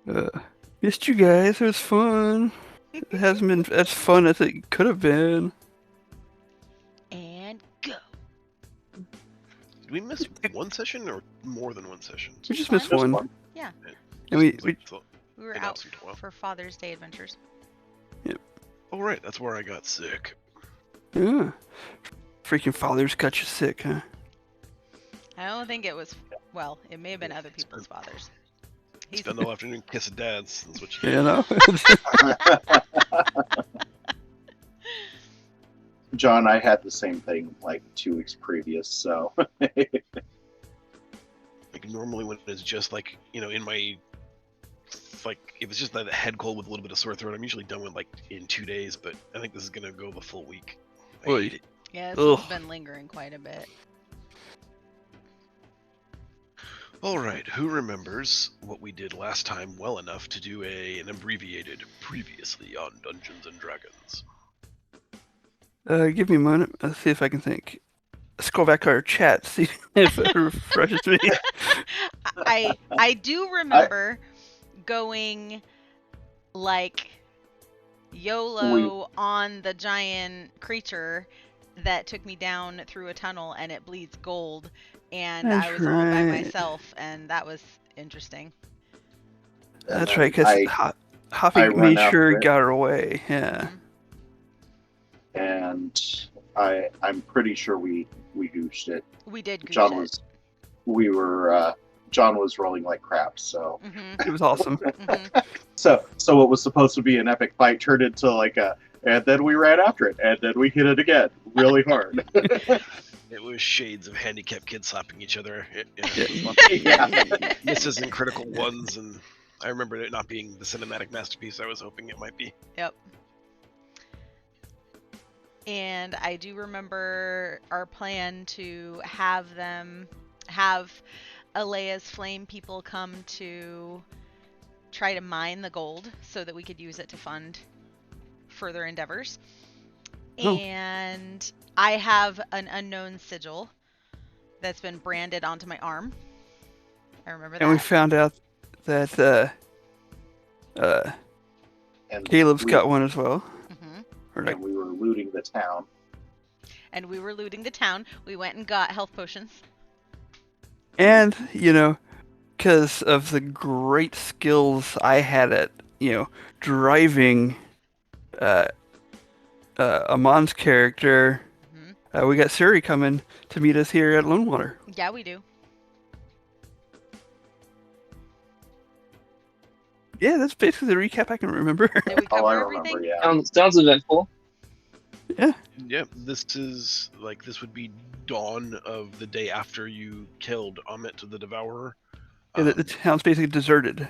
Uh, Missed you guys. It was fun. It hasn't been as fun as it could have been. And go. Did we miss one session or more than one session? We just Fun. missed Just one. one. Yeah, And we we were Been out absent a while. for Father's Day adventures. Oh right, that's where I got sick. yeah. Freaking fathers got you sick, huh? I don't think it was. Well, it may have been other people's fathers. He's Spend all afternoon kissing dads. That's what you You know? John, I had the same thing like 2 weeks previous, so like normally when it's just like in my like if it's just that head cold with a little bit of sore throat, I'm usually done with like in 2 days. But I think this is gonna go the full week. I Oy. hate it. yeah, this Ugh. has been lingering quite a bit. All right, who remembers what we did last time well enough to do an abbreviated previously on Dungeons and Dragons? Give me a moment. Let's see if I can think. Scroll back to our chat, see if it refreshes me. I do remember going like YOLO on the giant creature that took me down through a tunnel and it bleeds gold, and I That's was all by right. myself, and that was interesting. That's then right, because I Hoppy run made after sure it. he got her away. Yeah. and I'm pretty sure we goosed it. We did gooch John it. was John was rolling like crap, so It was awesome. so what was supposed to be an epic fight turned into like and then we ran after it, and then we hit it again really hard. It was shades of handicapped kids slapping each other. Yeah. Misses and critical ones, and I remember it not being the cinematic masterpiece I was hoping it might be. Yep. And I do remember our plan to have Alea's flame people come to try to mine the gold so that we could use it to fund further endeavors. Oh. And I have an unknown sigil that's been branded onto my arm. I remember that. And we found out that And Caleb's we, got one as well. Mhm. Or like, and we were looting the town. And we were looting the town. We went and got health potions. and, because of the great skills I had at, driving Amon's character, we got Sari coming to meet us here at Lone Water. Yeah, we do. Yeah, that's basically the recap I can remember. Did we All I cover remember, everything? yeah. Sounds eventful. Yeah, this would be dawn of the day after you killed Amit the Devourer. Yeah, the town's basically deserted.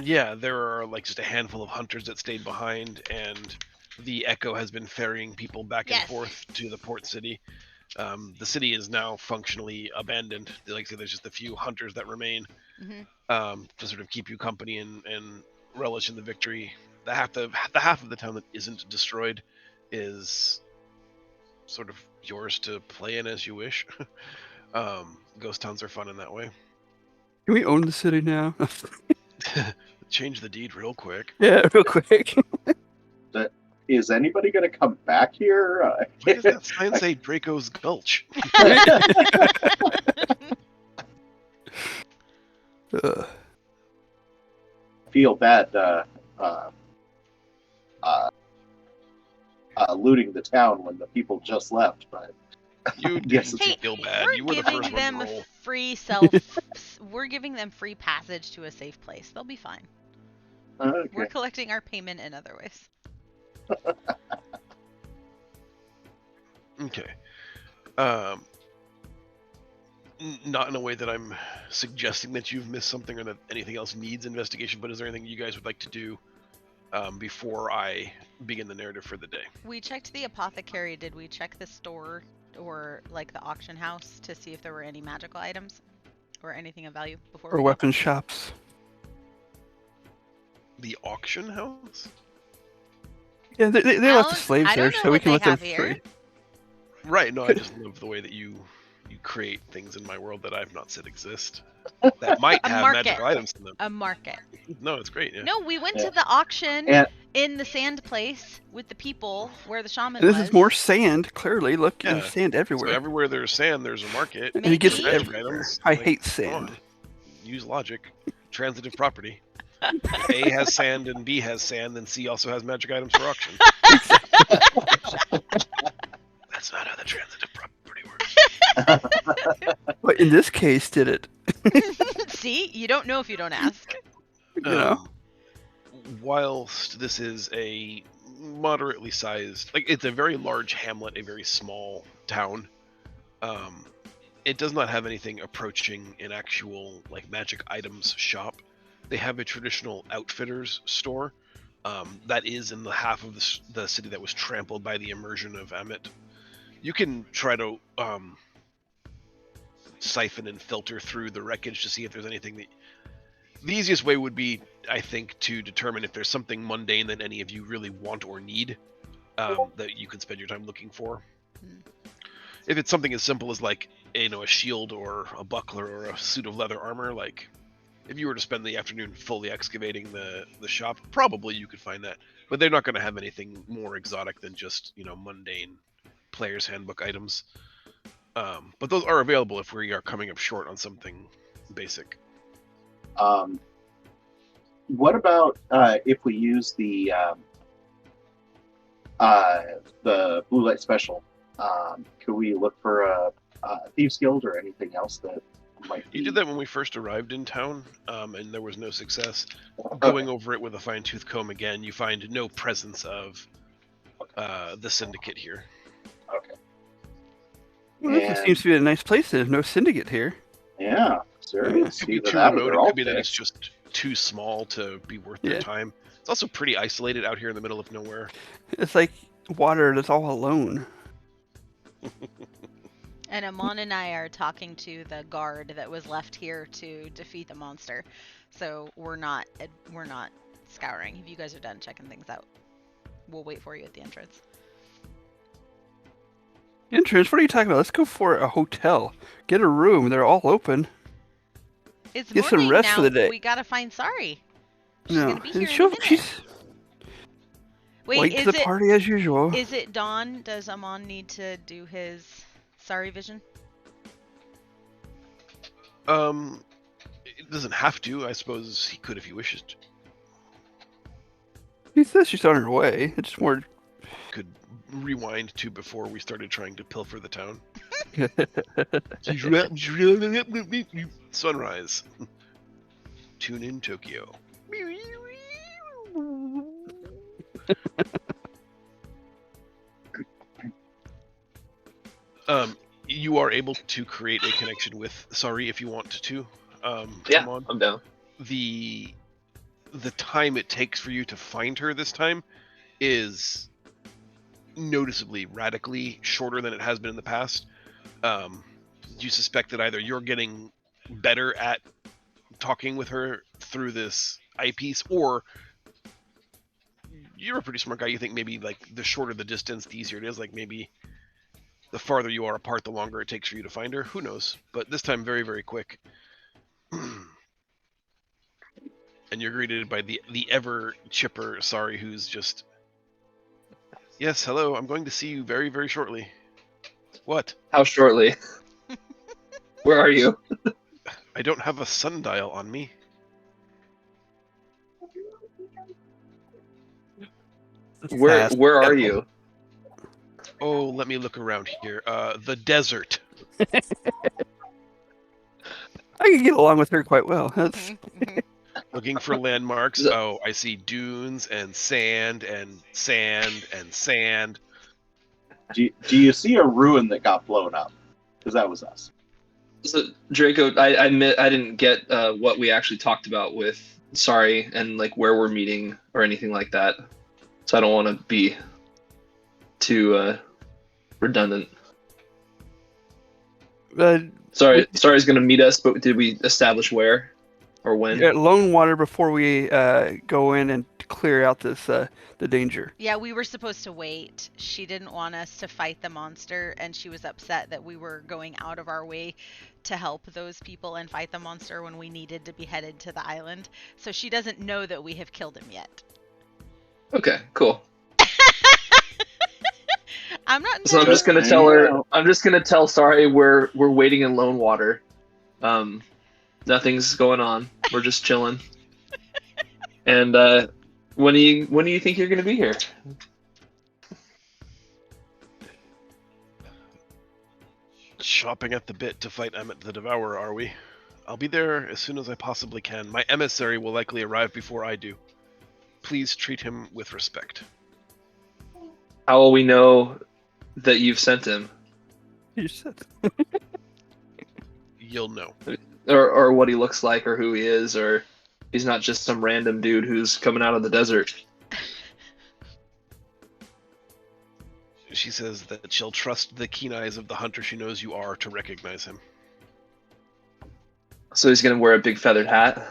Yeah, there are like just a handful of hunters that stayed behind, and the Echo has been ferrying people back and Yes. forth to the port city. The city is now functionally abandoned. Like I said, there's just a few hunters that remain to sort of keep you company and relish in the victory. The half of the town that isn't destroyed is sort of yours to play in as you wish. Ghost towns are fun in that way. Can we own the city now? Change the deed real quick. Yeah, real quick. Is anybody going to come back here? Why does that sign say Draco's Gulch? Feel bad looting the town when the people just left, but You Yes, didn't Hey, feel bad. we're You were the giving first one them to roll. free we're giving them free passage to a safe place. They'll be fine. okay. We're collecting our payment in other ways. Okay. Not in a way that I'm suggesting that you've missed something or that anything else needs investigation, but is there anything you guys would like to do before I begin the narrative for the day? We checked the apothecary. Did we check the store or like the auction house to see if there were any magical items or anything of value before Or we weapon shops. The auction house? Yeah, they left the Alex, slaves I don't there, know so we what can they let them have here. free. Right, no, I just love the way that you you create things in my world that I've not said exist that might A have market. magical items in them. A market. No, it's great. Yeah. No, we went Yeah. to the auction And in the sand place with the people where the shaman And this was. is more sand. Clearly, look, Yeah. there's sand So everywhere. everywhere there's sand, there's a market. And it gets Maybe. Magic everywhere. items, I like, hate come sand. on. Use logic. Transitive property. If A has sand and B has sand, then C also has magic items for auction. That's not how the transitive property works. But in this case, did it? See, you don't know if you don't ask. You know? Whilst this is a moderately sized, like it's a very large hamlet, a very small town, it does not have anything approaching an actual like magic items shop. They have a traditional outfitters store that is in the half of the city that was trampled by the immersion of Amit. You can try to siphon and filter through the wreckage to see if there's anything that. The easiest way would be, I think, to determine if there's something mundane that any of you really want or need that you can spend your time looking for. If it's something as simple as like a shield or a buckler or a suit of leather armor, like if you were to spend the afternoon fully excavating the shop, probably you could find that. But they're not going to have anything more exotic than just mundane player's handbook items. But those are available if we are coming up short on something basic. What about if we use the blue light special? Could we look for a thieves guild or anything else that might be? You did that when we first arrived in town, and there was no success. Going over it with a fine-tooth comb again, you find no presence of the syndicate here. Okay. Well, this seems to be a nice place. There's no syndicate here. Yeah, sir. It could be too remote. It could be that it's just too small to be worth their time. It's also pretty isolated out here in the middle of nowhere. It's like water that's all alone. And Amon and I are talking to the guard that was left here to defeat the monster. So we're not scouring. If you guys are done checking things out, we'll wait for you at the entrance. Entrance? What are you talking about? Let's go for a hotel. Get a room. They're all open. It's Get some morning rest now. for the day. We gotta find Sari. She's No, gonna be here in a she'll, minute. she's Wait, late to the party as usual. Is it dawn? Does Amon need to do his Sari vision? It doesn't have to. I suppose he could if he wishes to. He says she's on her way. It's more. Could rewind to before we started trying to pilfer the town. Sunrise. Tune in Tokyo. You are able to create a connection with Sari if you want to. Yeah, I'm down. The time it takes for you to find her this time is noticeably, radically shorter than it has been in the past. You suspect that either you're getting better at talking with her through this eyepiece, or you're a pretty smart guy. You think maybe like the shorter the distance, the easier it is. Like maybe the farther you are apart, the longer it takes for you to find her. Who knows? But this time, very, very quick. And you're greeted by the ever chipper Sari, who's just, yes, hello, I'm going to see you very, very shortly. What? How shortly? Where are you? I don't have a sundial on me. Where are you? Oh, let me look around here. The desert. I can get along with her quite well. That's Looking for landmarks. Oh, I see dunes and sand and sand and sand. Do you see a ruin that got blown up? Because that was us. So, Draco, I admit I didn't get what we actually talked about with Sari and like where we're meeting or anything like that. So I don't want to be too redundant. Sari's going to meet us, but did we establish where or when? at Lone Water before we go in and clear out this the danger. Yeah, we were supposed to wait. She didn't want us to fight the monster, and she was upset that we were going out of our way to help those people and fight the monster when we needed to be headed to the island. So she doesn't know that we have killed him yet. Okay, cool. I'm not. So I'm just gonna tell her. I'm just gonna tell Sari we're waiting in Lone Water. Nothing's going on. We're just chilling. And when do you think you're gonna be here? Chopping at the bit to fight Emmett the Devourer, are we? I'll be there as soon as I possibly can. My emissary will likely arrive before I do. Please treat him with respect. How will we know that you've sent him? You said. You'll know. Or what he looks like, or who he is, or he's not just some random dude who's coming out of the desert. She says that she'll trust the keen eyes of the hunter she knows you are to recognize him. So he's gonna wear a big feathered hat.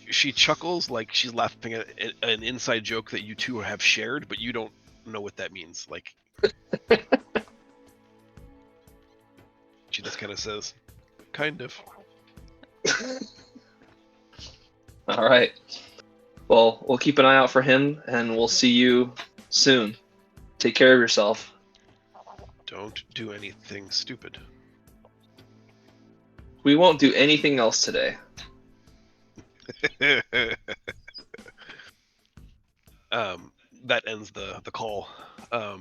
She chuckles like she's laughing at an inside joke that you two have shared, but you don't know what that means. Like, she just kind of says, kind of. All right. Well, we'll keep an eye out for him, and we'll see you soon. Take care of yourself. Don't do anything stupid. We won't do anything else today. That ends the call. I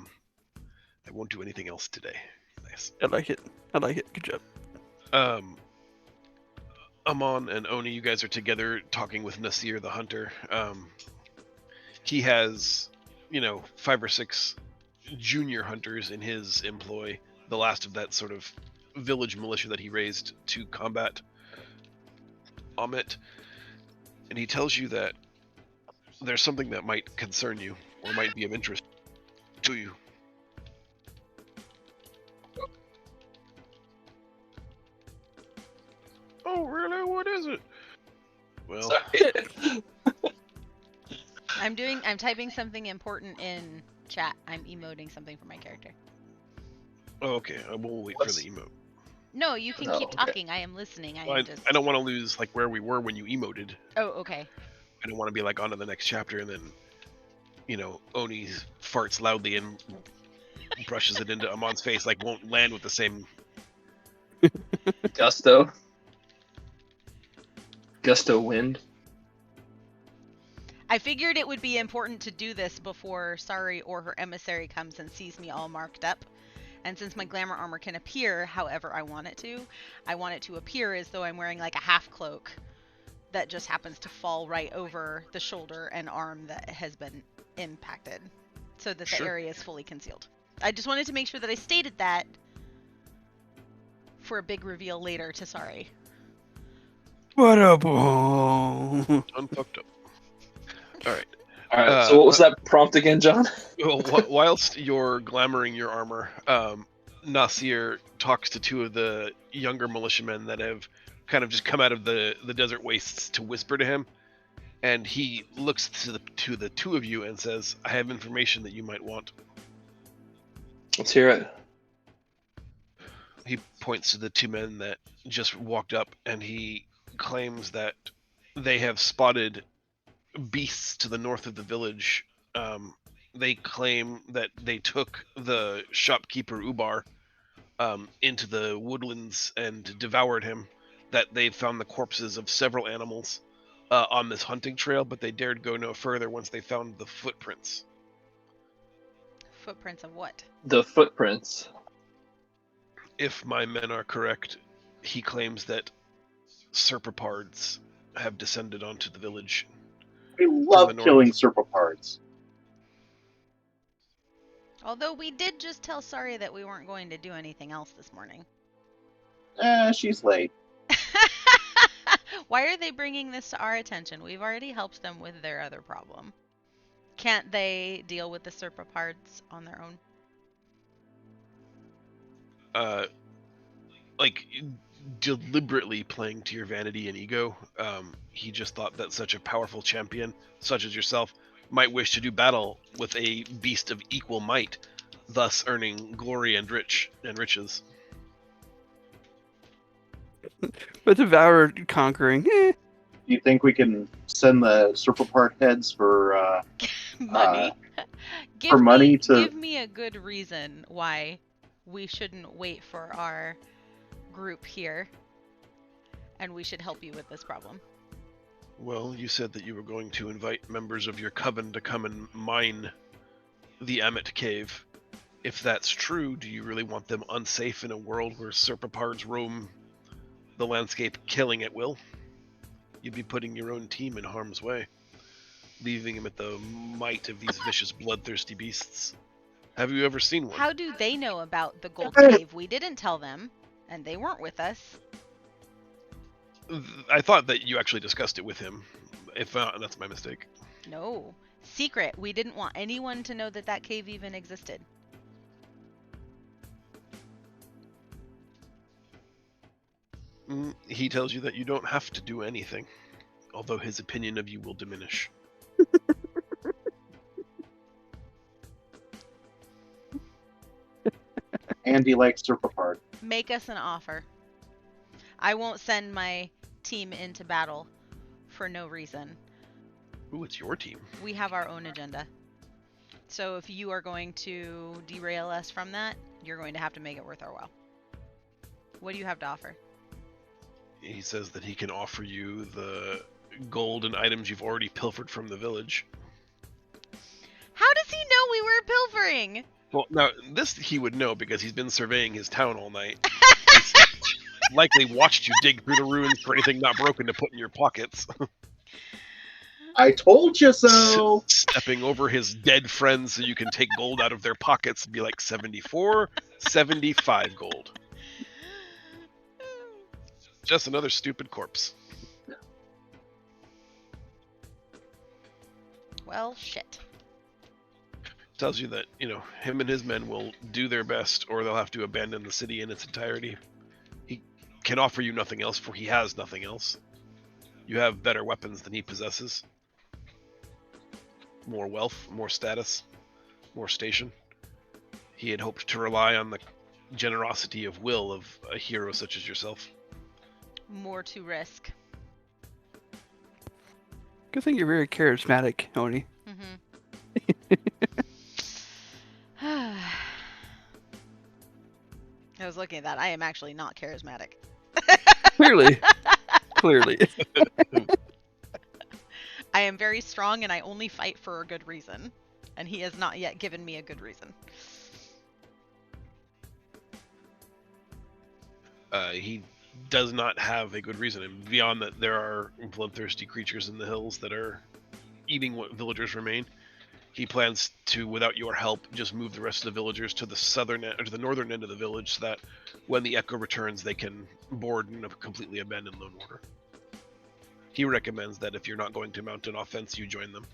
won't do anything else today. Nice. I like it. I like it. Good job. Amon and Oni, you guys are together talking with Nasir the hunter. He has, 5 or 6 junior hunters in his employ. The last of that sort of village militia that he raised to combat Amit. And he tells you that there's something that might concern you or might be of interest to you. Oh, really? What is it? Well, I'm typing something important in chat. I'm emoting something for my character. oh, okay. I will wait for the emote. No, you can keep okay. talking. I am listening. I don't want to lose where we were when you emoted. Oh, okay. I don't want to be on to the next chapter and then, Oni farts loudly and brushes it into Amon's face, won't land with the same Gusto wind. I figured it would be important to do this before Sari or her emissary comes and sees me all marked up. And since my glamour armor can appear however I want it to appear as though I'm wearing a half cloak that just happens to fall right over the shoulder and arm that has been impacted, so that the area is fully concealed. I just wanted to make sure that I stated that for a big reveal later to Sari. What up? unfucked up. All right. All right. So what was that prompt again, John? Well, whilst you're glamoring your armor, Nasir talks to 2 of the younger militiamen that have kind of just come out of the desert wastes to whisper to him, and he looks to the 2 of you and says, "I have information that you might want." Let's hear it. He points to the 2 men that just walked up, and he claims that they have spotted beasts to the north of the village. They claim that they took the shopkeeper Ubar into the woodlands and devoured him, that they found the corpses of several animals on this hunting trail, but they dared go no further once they found the footprints. Footprints of what? The footprints. If my men are correct, he claims that serpopards have descended onto the village. We love killing serpopards. Although we did just tell Sari that we weren't going to do anything else this morning. She's late. Why are they bringing this to our attention? We've already helped them with their other problem. Can't they deal with the serpopards on their own? deliberately playing to your vanity and ego. He just thought that such a powerful champion, such as yourself, might wish to do battle with a beast of equal might, thus earning glory and riches. But Devour conquering, Do you think we can send the super part heads for Money. money to- Give me a good reason why we shouldn't wait for our group here, and we should help you with this problem. Well, you said that you were going to invite members of your coven to come and mine the Amit Cave. If that's true, do you really want them unsafe in a world where serpopards roam the landscape killing at will? You'd be putting your own team in harm's way, leaving them at the might of these vicious, bloodthirsty beasts. Have you ever seen one? How do they know about the gold cave? We didn't tell them, and they weren't with us. I thought that you actually discussed it with him. If not, that's my mistake. No. Secret. We didn't want anyone to know that that cave even existed. He tells you that you don't have to do anything, although his opinion of you will diminish. Andy likes super part? Make us an offer. I won't send my team into battle for no reason. Ooh, it's your team. We have our own agenda. So if you are going to derail us from that, you're going to have to make it worth our while. What do you have to offer? He says that he can offer you the gold and items you've already pilfered from the village. How does he know we were pilfering? Well, now, this he would know because he's been surveying his town all night. He's likely watched you dig through the ruins for anything not broken to put in your pockets. I told you so! Stepping over his dead friends so you can take gold out of their pockets and be like 74, 75 gold. Just another stupid corpse. Well, shit. Tells you that, him and his men will do their best or they'll have to abandon the city in its entirety. He can offer you nothing else, for he has nothing else. You have better weapons than he possesses. More wealth, more status, more station. He had hoped to rely on the generosity of will of a hero such as yourself. More to risk. good thing you're very charismatic, Oni. I was looking at that. I am actually not charismatic. Clearly. Clearly. I am very strong and I only fight for a good reason. And he has not yet given me a good reason. He does not have a good reason. And beyond that, there are bloodthirsty creatures in the hills that are eating what villagers remain. He plans to, without your help, just move the rest of the villagers to the southern or to the northern end of the village, so that when the echo returns, they can board in a completely abandoned lone order. He recommends that if you're not going to mount an offense, you join them.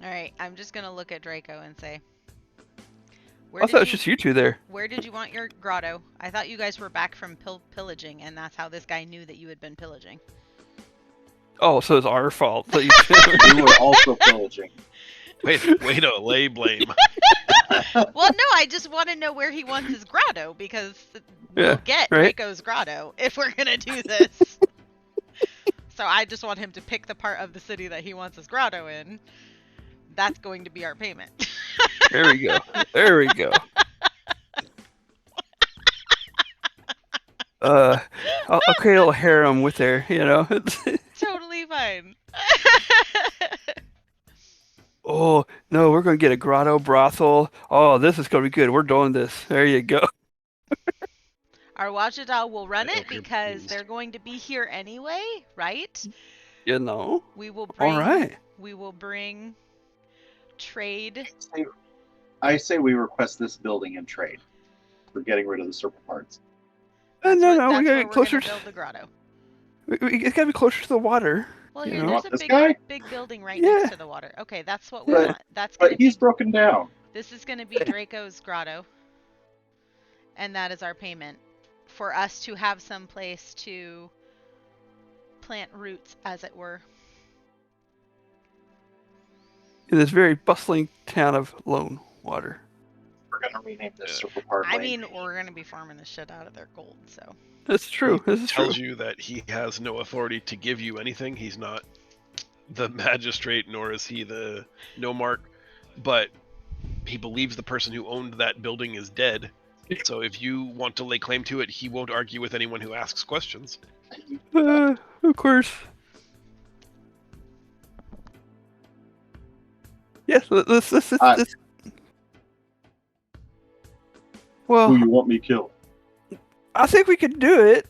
All right, I'm just gonna look at Draco and say, I thought it was just you two there. Where did you want your grotto? I thought you guys were back from pillaging, and that's how this guy knew that you had been pillaging. Oh, so it's our fault. That We were also pillaging. Way to lay blame. Well, no, I just want to know where he wants his grotto, because we'll get right? Draco's grotto if we're gonna do this. So I just want him to pick the part of the city that he wants his grotto in. That's going to be our payment. There we go. There we go. I'll create a little harem with her, Totally fine. Oh, no, we're going to get a grotto brothel. Oh, this is going to be good. We're doing this. There you go. Our Watchadal will run I it hope you're because pleased. they're going to be here anyway, right? All We will bring right. we will bring trade. I say we request this building in trade for getting rid of the serpent parts. No, we that's got to where get we're closer gonna build the grotto. It's got to be closer to the water. Well, You here know? there's a This big guy? big building right Yeah. next to the water. Okay, that's what we But- want. That's gonna But he's be, broken down. this is gonna be Draco's grotto, and that is our payment. for us to have some place to plant roots, as it were. In this very bustling town of Lone Water. We're gonna rename this Circle Park I Lane. mean, we're gonna be farming the shit out of their gold, so. That's true. This is true. Tells you that he has no authority to give you anything. He's not the magistrate, nor is he the nomarch, but he believes the person who owned that building is dead. So if you want to lay claim to it, he won't argue with anyone who asks questions. Of course. Yes, let's. Well, Who you want me killed? I think we could do it.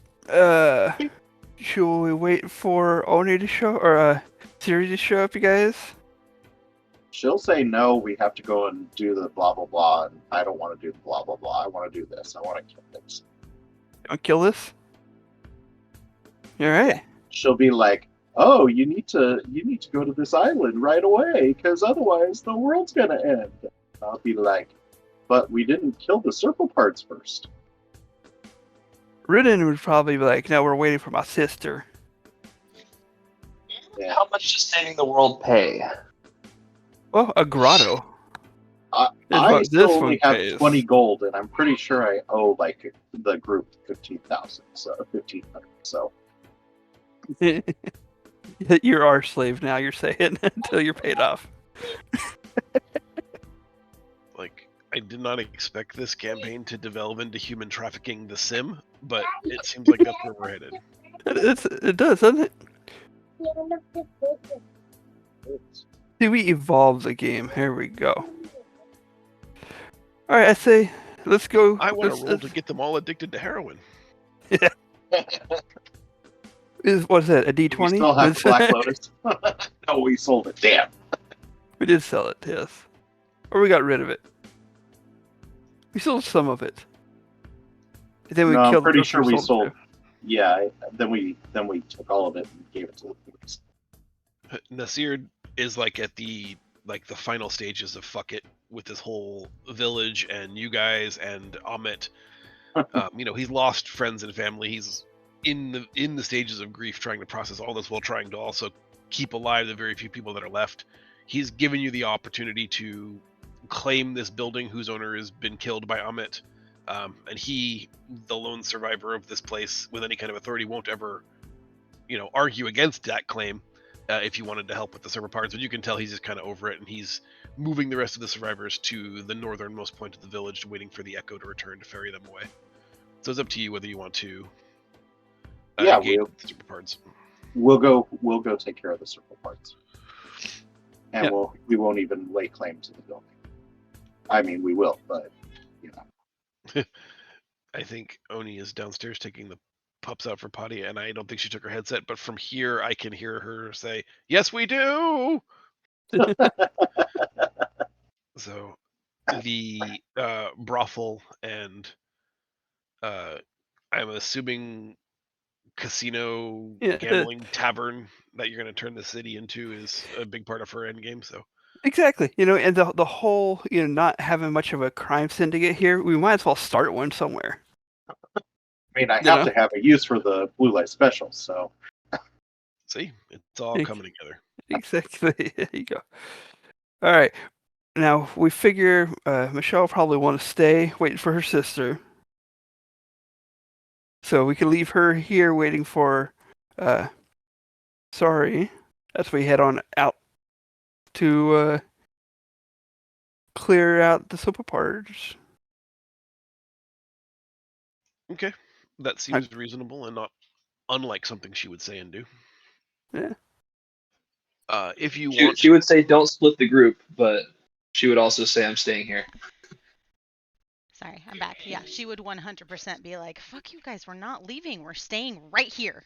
Should we wait for Oni to show or Siri to show up, you guys? She'll say no. We have to go and do the blah blah blah, and I don't want to do the blah blah blah. I want to do this. I want to kill things. I'll kill this. All right. She'll be like, "Oh, you need to go to this island right away, because otherwise the world's gonna end." I'll be like, "But we didn't kill the circle parts first." Ridden would probably be like, "No, we're waiting for my sister." Yeah. How much does saving the world pay? Well, a grotto. I what still this only one have pays. 20 gold, and I'm pretty sure I owe like the group 15,000, so 1,500. So You're our slave now. You're saying until you're paid off. Like, I did not expect this campaign to develop into human trafficking the sim, but it seems like that's where we're headed. It does, doesn't it? See, we evolve the game. Here we go. All right, I say, let's go. I want to roll let's- to get them all addicted to heroin. What's that? A we D20? still have Black Lotus. No, we sold it. Damn. We did sell it, yes. Or we got rid of it. We sold some of it. And then we No, I'm killed pretty the sure person we who sold sold. it. Yeah. Then we took all of it and gave it to the police. Nasir is like at the final stages of fuck it with this whole village and you guys and Amit. He's lost friends and family. He's in the stages of grief, trying to process all this while trying to also keep alive the very few people that are left. He's given you the opportunity to claim this building whose owner has been killed by Amit. And he, the lone survivor of this place with any kind of authority, won't ever, argue against that claim if you wanted to help with the server parts. But you can tell he's just kind of over it, and he's moving the rest of the survivors to the northernmost point of the village, waiting for the Echo to return to ferry them away. So it's up to you whether you want to engage with the server parts. We'll go take care of the circle parts, and Yep. we won't even lay claim to the building. I mean, we will, but I think Oni is downstairs taking the pups out for potty, and I don't think she took her headset, but from here I can hear her say, "Yes, we do." So the brothel and I'm assuming casino Yeah, gambling tavern that you're going to turn the city into is a big part of her end game. So Exactly. And the whole, not having much of a crime syndicate here, we might as well start one somewhere. I mean, I You have know? to have a use for the blue light special. So see, it's all coming together. Exactly. There you go. All right. Now, we figure Michelle will probably want to stay waiting for her sister. So we can leave her here waiting for Sari as we head on out to clear out the super parts. Okay, that seems reasonable and not unlike something she would say and do. Yeah. If you want, She would say don't split the group, but she would also say I'm staying here. Sorry, I'm back. Yeah, she would 100% be like, fuck you guys, we're not leaving. We're staying right here.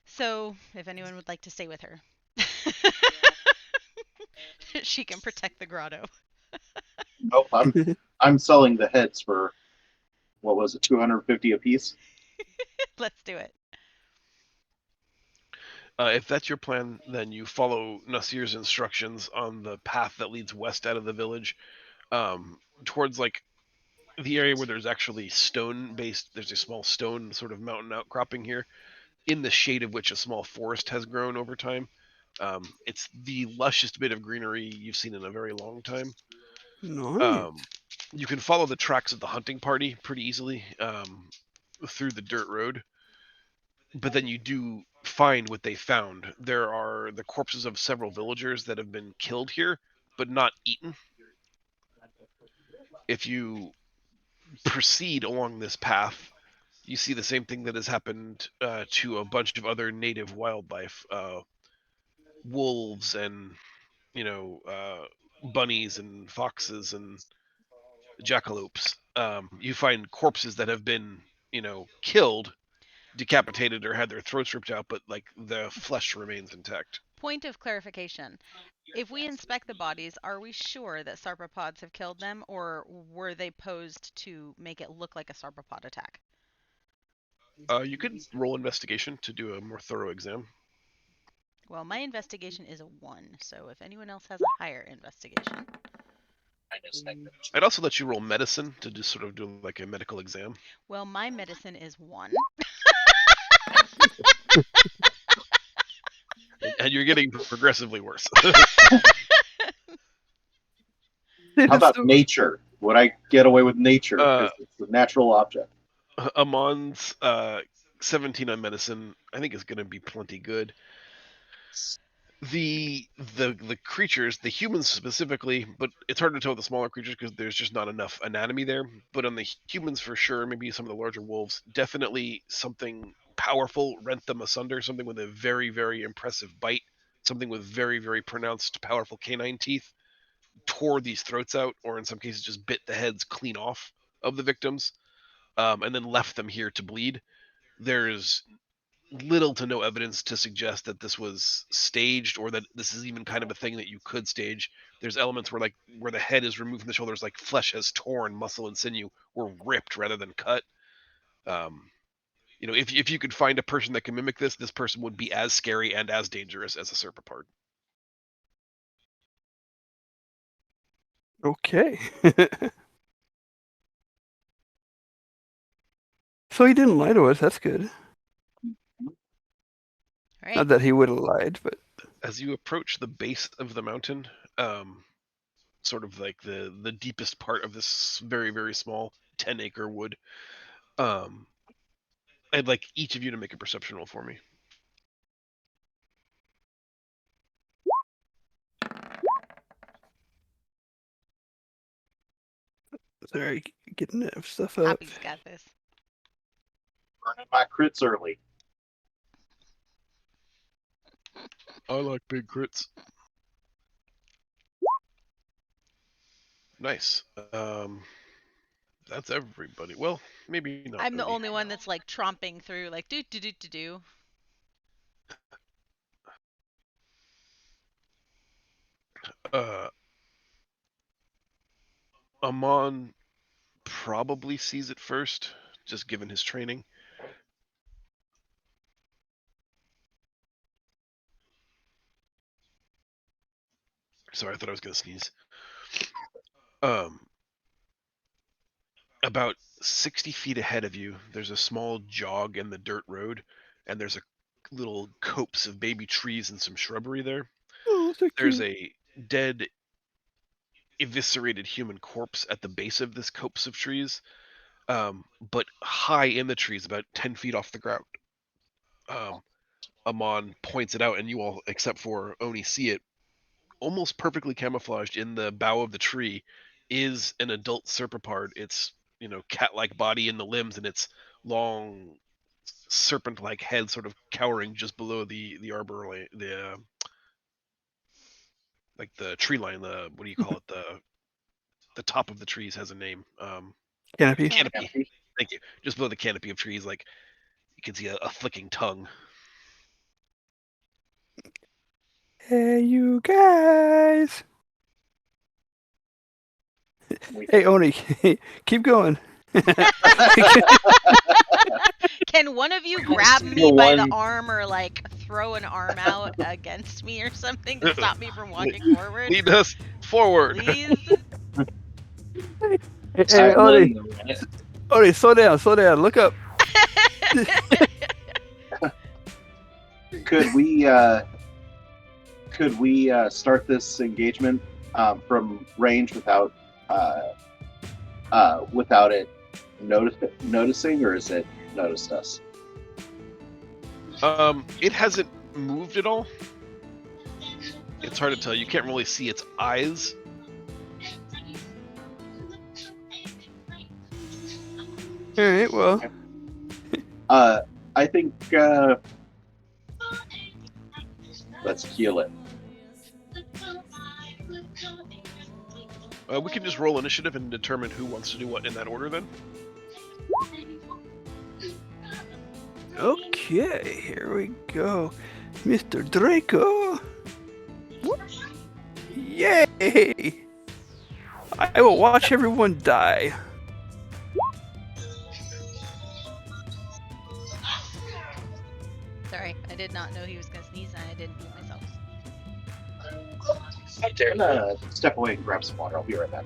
So, if anyone would like to stay with her, she can protect the grotto. nope, I'm selling the heads for what was it, 250 apiece? Let's do it. if that's your plan, then you follow Nasir's instructions on the path that leads west out of the village, towards the area where there's actually stone-based. There's a small stone sort of mountain outcropping here, in the shade of which a small forest has grown over time. It's the lushest bit of greenery you've seen in a very long time. Nice. You can follow the tracks of the hunting party pretty easily through the dirt road, but then you do find what they found. There are the corpses of several villagers that have been killed here, but not eaten. If you proceed along this path, you see the same thing that has happened to a bunch of other native wildlife, wolves and bunnies and foxes and jackalopes. You find corpses that have been killed, decapitated, or had their throats ripped out, but like the flesh remains intact. Point of clarification. If we inspect the bodies, are we sure that sarcopods have killed them, or were they posed to make it look like a sarcopod attack? You could roll investigation to do a more thorough exam. Well, my investigation is a 1, so if anyone else has a higher investigation. I'd also let you roll medicine to just sort of do like a medical exam. Well, my medicine is 1. And you're getting progressively worse. How about nature? Would I get away with nature? Because it's a natural object. Amon's 17 on medicine, I think, is going to be plenty good. The creatures, the humans specifically, but it's hard to tell with the smaller creatures because there's just not enough anatomy there. But on the humans, for sure, maybe some of the larger wolves, definitely something powerful rent them asunder. Something with a very, very impressive bite. Something with very, very pronounced, powerful canine teeth tore these throats out, or in some cases just bit the heads clean off of the victims, and then left them here to bleed. There's little to no evidence to suggest that this was staged or that this is even kind of a thing that you could stage. There's elements where the head is removed from the shoulders, like flesh has torn, muscle and sinew were ripped rather than cut. If you could find a person that can mimic this person would be as scary and as dangerous as a serpapard. Okay. So he didn't lie to us. That's good. Right. Not that he would have lied, but as you approach the base of the mountain, sort of like the deepest part of this very, very small 10-acre wood, I'd like each of you to make a perception roll for me. sorry, getting that stuff up. Poppy's got this. Burning my crits early. I like big crits. Nice. That's everybody. Well, maybe not. I'm the only one that's like tromping through, like do. Amon probably sees it first, just given his training. Sorry, I thought I was gonna sneeze. About 60 feet ahead of you, there's a small jog in the dirt road, and there's a little copse of baby trees and some shrubbery there. Oh, so There's cute. a dead, eviscerated human corpse at the base of this copse of trees, but high in the trees, about 10 feet off the ground. Amon points it out, and you all, except for Oni, see it. Almost perfectly camouflaged in the bough of the tree is an adult serpapard. Its cat-like body and the limbs, and its long serpent-like head sort of cowering just below the arbor, like the tree line. The what do you call it? The top of the trees has a name. Canopy. Canopy. Thank you. Just below the canopy of trees, like you can see a flicking tongue. Hey, you guys. Hey, Oni, keep going. Can one of you grab me by the arm or like throw an arm out against me or something to stop me from walking forward? Lead us forward. Please. Hey, Oni, Right? Oni, slow down, look up. Could we start this engagement from range without it noticing, or is it noticed us? It hasn't moved at all. It's hard to tell. You can't really see its eyes. All right, well, I think let's heal it. We can just roll initiative and determine who wants to do what in that order then. okay, here we go, Mr. Draco. Yay! I will watch everyone die. Sorry, I did not know he was gonna sneeze, and I didn't mute myself. I'm gonna step away and grab some water. I'll be right back.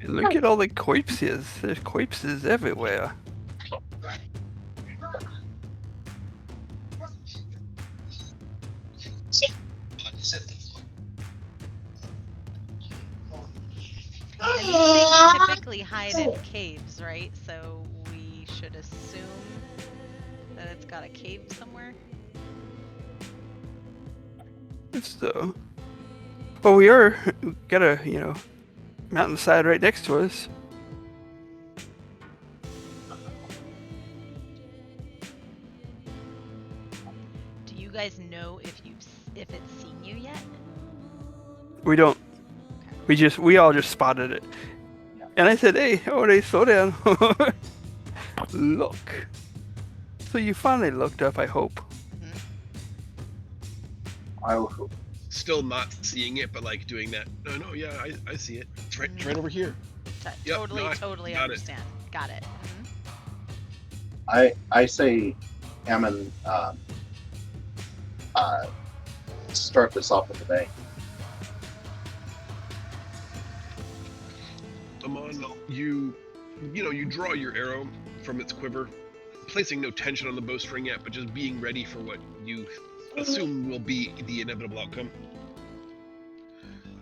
Look at all the corpses. There's corpses everywhere. And these things typically hide in caves, right? So we should assume that it's got a cave somewhere. So, well, we got a mountainside right next to us. Do you guys know if it's seen you yet? We don't. We all just spotted it. And I said, hey, Oni, slow down. Look. So you finally looked up, I hope. I will. Still not seeing it, but like doing that. No, yeah, I see it. It's right over here. Yep, Totally got understand. Got it. I say, Ammon, start this off with the bang. Amon, you draw your arrow from its quiver, placing no tension on the bowstring yet, but just being ready for what you assume will be the inevitable outcome.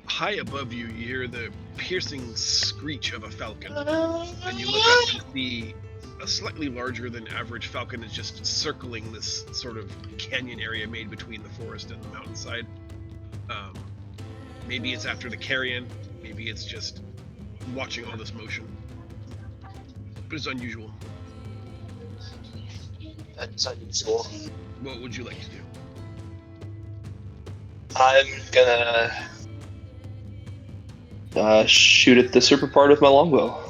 High above you, you hear the piercing screech of a falcon, and you look up and see a slightly larger than average falcon is just circling this sort of canyon area made between the forest and the mountainside. Maybe it's after the carrion, maybe it's just watching all this motion, but it's unusual. That's unusual. What would you like to do? I'm gonna shoot at the super part with my longbow. Wow,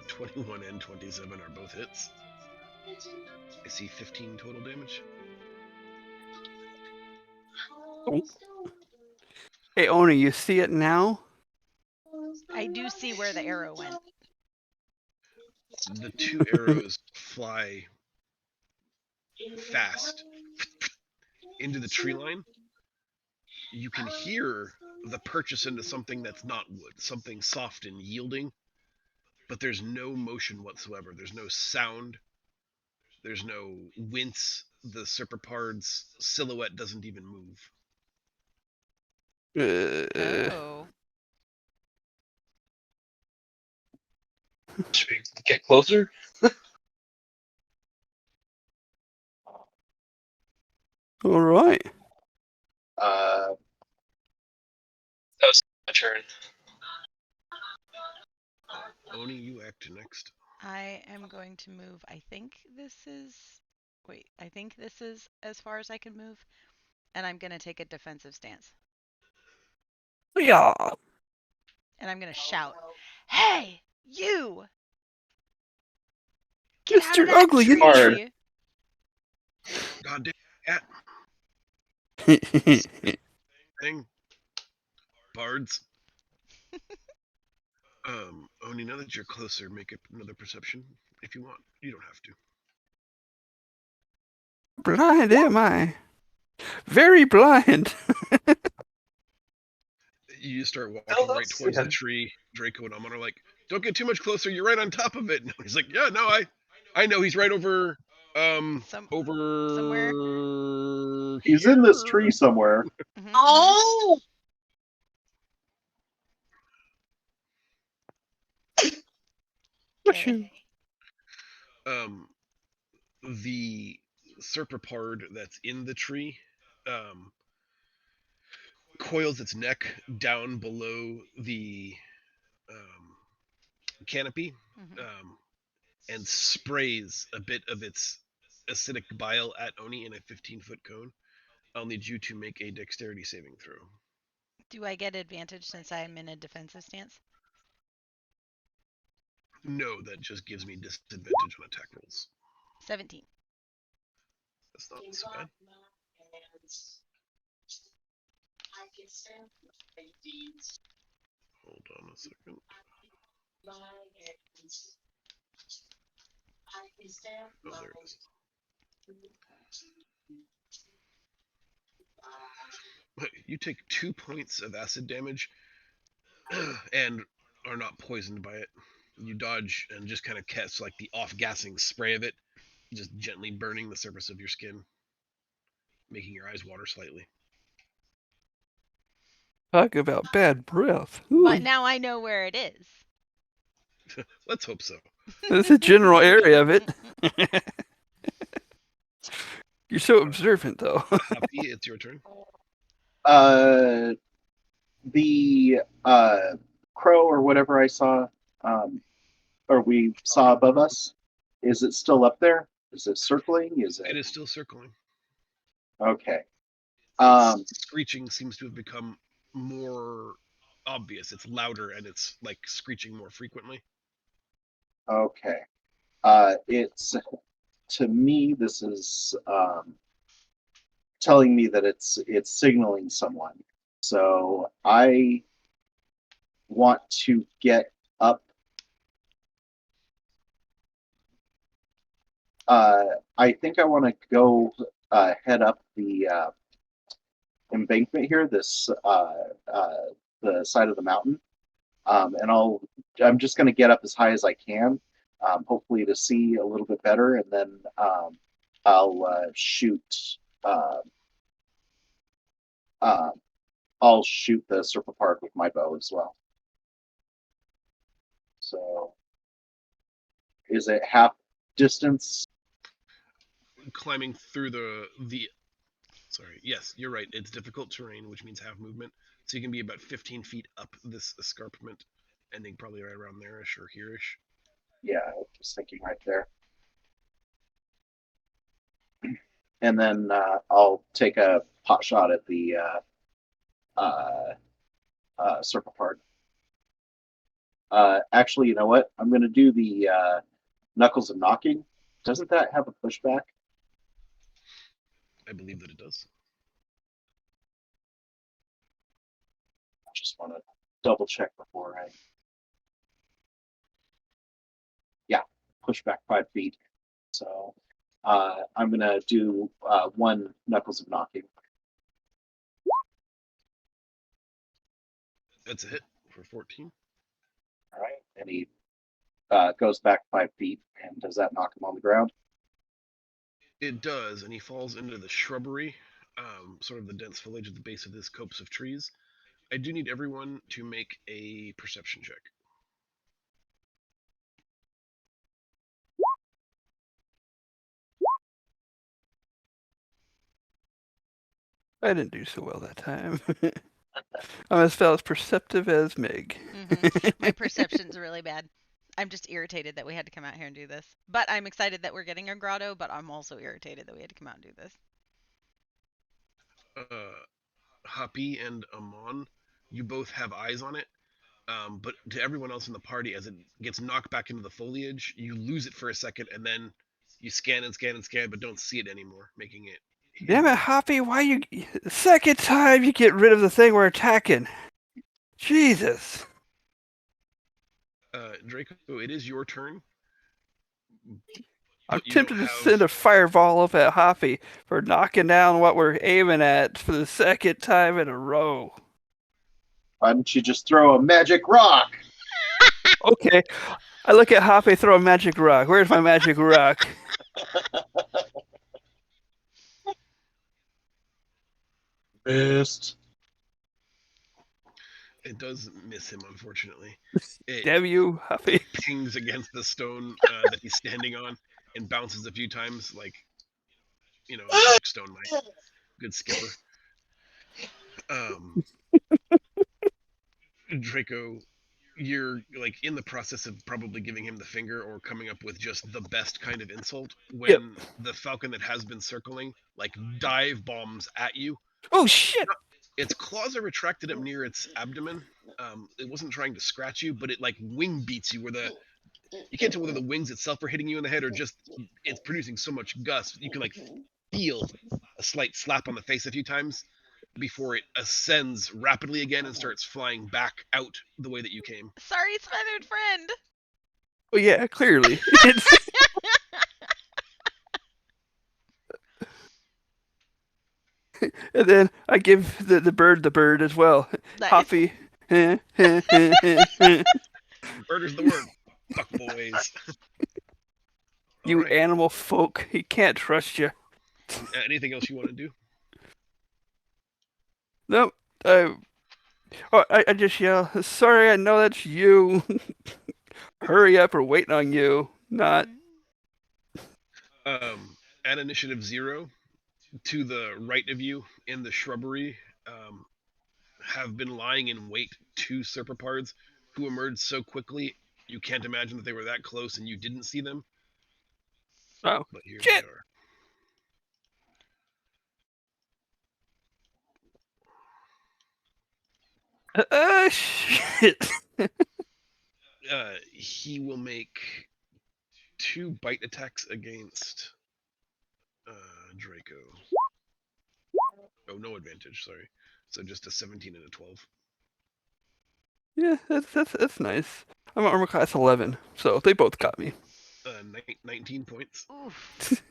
21 and 27 are both hits. I see 15 total damage. Hey, Oni, you see it now? I do see where the arrow went. The two arrows fly fast into the tree line. You can hear the purchase into something that's not wood, something soft and yielding, but there's no motion whatsoever. There's no sound. There's no wince. The Serpapard's silhouette doesn't even move. Oh. Should we get closer? All right. That was my turn. Oni, you act next. I am going to move. I think this is as far as I can move. and I'm gonna take a defensive stance. Yeah. And I'm gonna shout, "Hey, you! Get out of Mr. that Ugly, tree!" Goddamn cat thing. Bards. Oni, now that you're closer, make up another perception if you want. You don't have to. Blind am I? Very blind. You start walking right towards the tree. Draco and Amon are like, "Don't get too much closer. You're right on top of it." And he's like, "Yeah, no, I know. He's right over, over somewhere. He's in this tree somewhere. Mm-hmm. Oh! Okay. The serpapard that's in the tree, coils its neck down below the canopy, Mm-hmm. and sprays a bit of its acidic bile at Oni in a 15-foot cone. I'll need you to make a dexterity saving throw. Do I get advantage since I'm in a defensive stance? No, that just gives me disadvantage on attack rolls. 17. That's not so bad. Hold on a second. Oh, there it is. You take 2 points of acid damage and are not poisoned by it. You dodge and just kind of catch like the off-gassing spray of it, just gently burning the surface of your skin, making your eyes water slightly. Talk about bad breath. But now I know where it is. Let's hope so. That's a general area of it. You're so observant, though. Happy, it's your turn. The crow or whatever I saw, or we saw above us, is it still up there? Is it circling? It is still circling. Okay. Screeching seems to have become more obvious. It's louder and it's like screeching more frequently. Okay. It's, to me, this is telling me that it's signaling someone. So I want to get up. I think I want to go head up the embankment here, this the side of the mountain, and I'm just going to get up as high as I can, hopefully to see a little bit better, and then I'll shoot. I'll shoot the serpapard with my bow as well. So, is it half distance? Climbing through the sorry, yes, you're right. It's difficult terrain, which means half movement. So you can be about 15 feet up this escarpment, ending probably right around there-ish or here-ish. Yeah, I was just thinking right there. And then I'll take a pot shot at the serpapard. Actually, you know what? I'm going to do the knuckles of knocking. Doesn't that have a pushback? I believe that it does. I just want to double check before I. Yeah, pushback 5 feet. So I'm going to do 1 knuckles of knocking. That's a hit for 14. All right, and he goes back 5 feet. And does that knock him on the ground? It does, and he falls into the shrubbery, sort of the dense foliage at the base of this copse of trees. I do need everyone to make a perception check. I didn't do so well that time. I'm as far as perceptive as Meg. My perception's really bad. I'm just irritated that we had to come out here and do this. But I'm excited that we're getting a grotto, but I'm also irritated that we had to come out and do this. Happy and Amon, you both have eyes on it. But to everyone else in the party, as it gets knocked back into the foliage, you lose it for a second, and then you scan and scan and scan, but don't see it anymore, making it Damn it, hidden. Hoppy, why you... Second time you get rid of the thing we're attacking. Jesus. Draco, it is your turn. I'm But you don't tempted to send have. a fireball up at Hoppy for knocking down what we're aiming at for the second time in a row. Why don't you just throw a magic rock? Okay, I look at Hoppy, throw a magic rock. Where's my magic rock? Missed. It does miss him, unfortunately. It Damn you, Hoppy. pings against the stone that he's standing on and bounces a few times, like, a magic stone might. Good skipper. Um, Draco, you're like in the process of probably giving him the finger or coming up with just the best kind of insult Yep. when the falcon that has been circling like dive bombs at you. Oh shit! Its claws are retracted up near its abdomen. It wasn't trying to scratch you, but it like wing beats you, where you can't tell whether the wings itself are hitting you in the head or just it's producing so much gust you can like feel a slight slap on the face a few times before it ascends rapidly again and starts flying back out the way that you came. Sari's feathered friend. Oh yeah, clearly. And then I give the bird as well. Nice. Hoppy. Murder's the word. Fuck boys. You Alright. animal folk. He can't trust you. Anything else you want to do? Nope. I just yell, sorry, I know that's you. Hurry up, we're waiting on you. Not. At initiative 0, to the right of you in the shrubbery, have been lying in wait 2 serpopards who emerged so quickly you can't imagine that they were that close and you didn't see them. Oh. But here Shit. they are. Shit. He will make 2 bite attacks against Draco. Oh, no advantage, sorry. So just a 17 and a 12. Yeah, that's nice. I'm armor class 11, so they both got me. 19 points. Oof.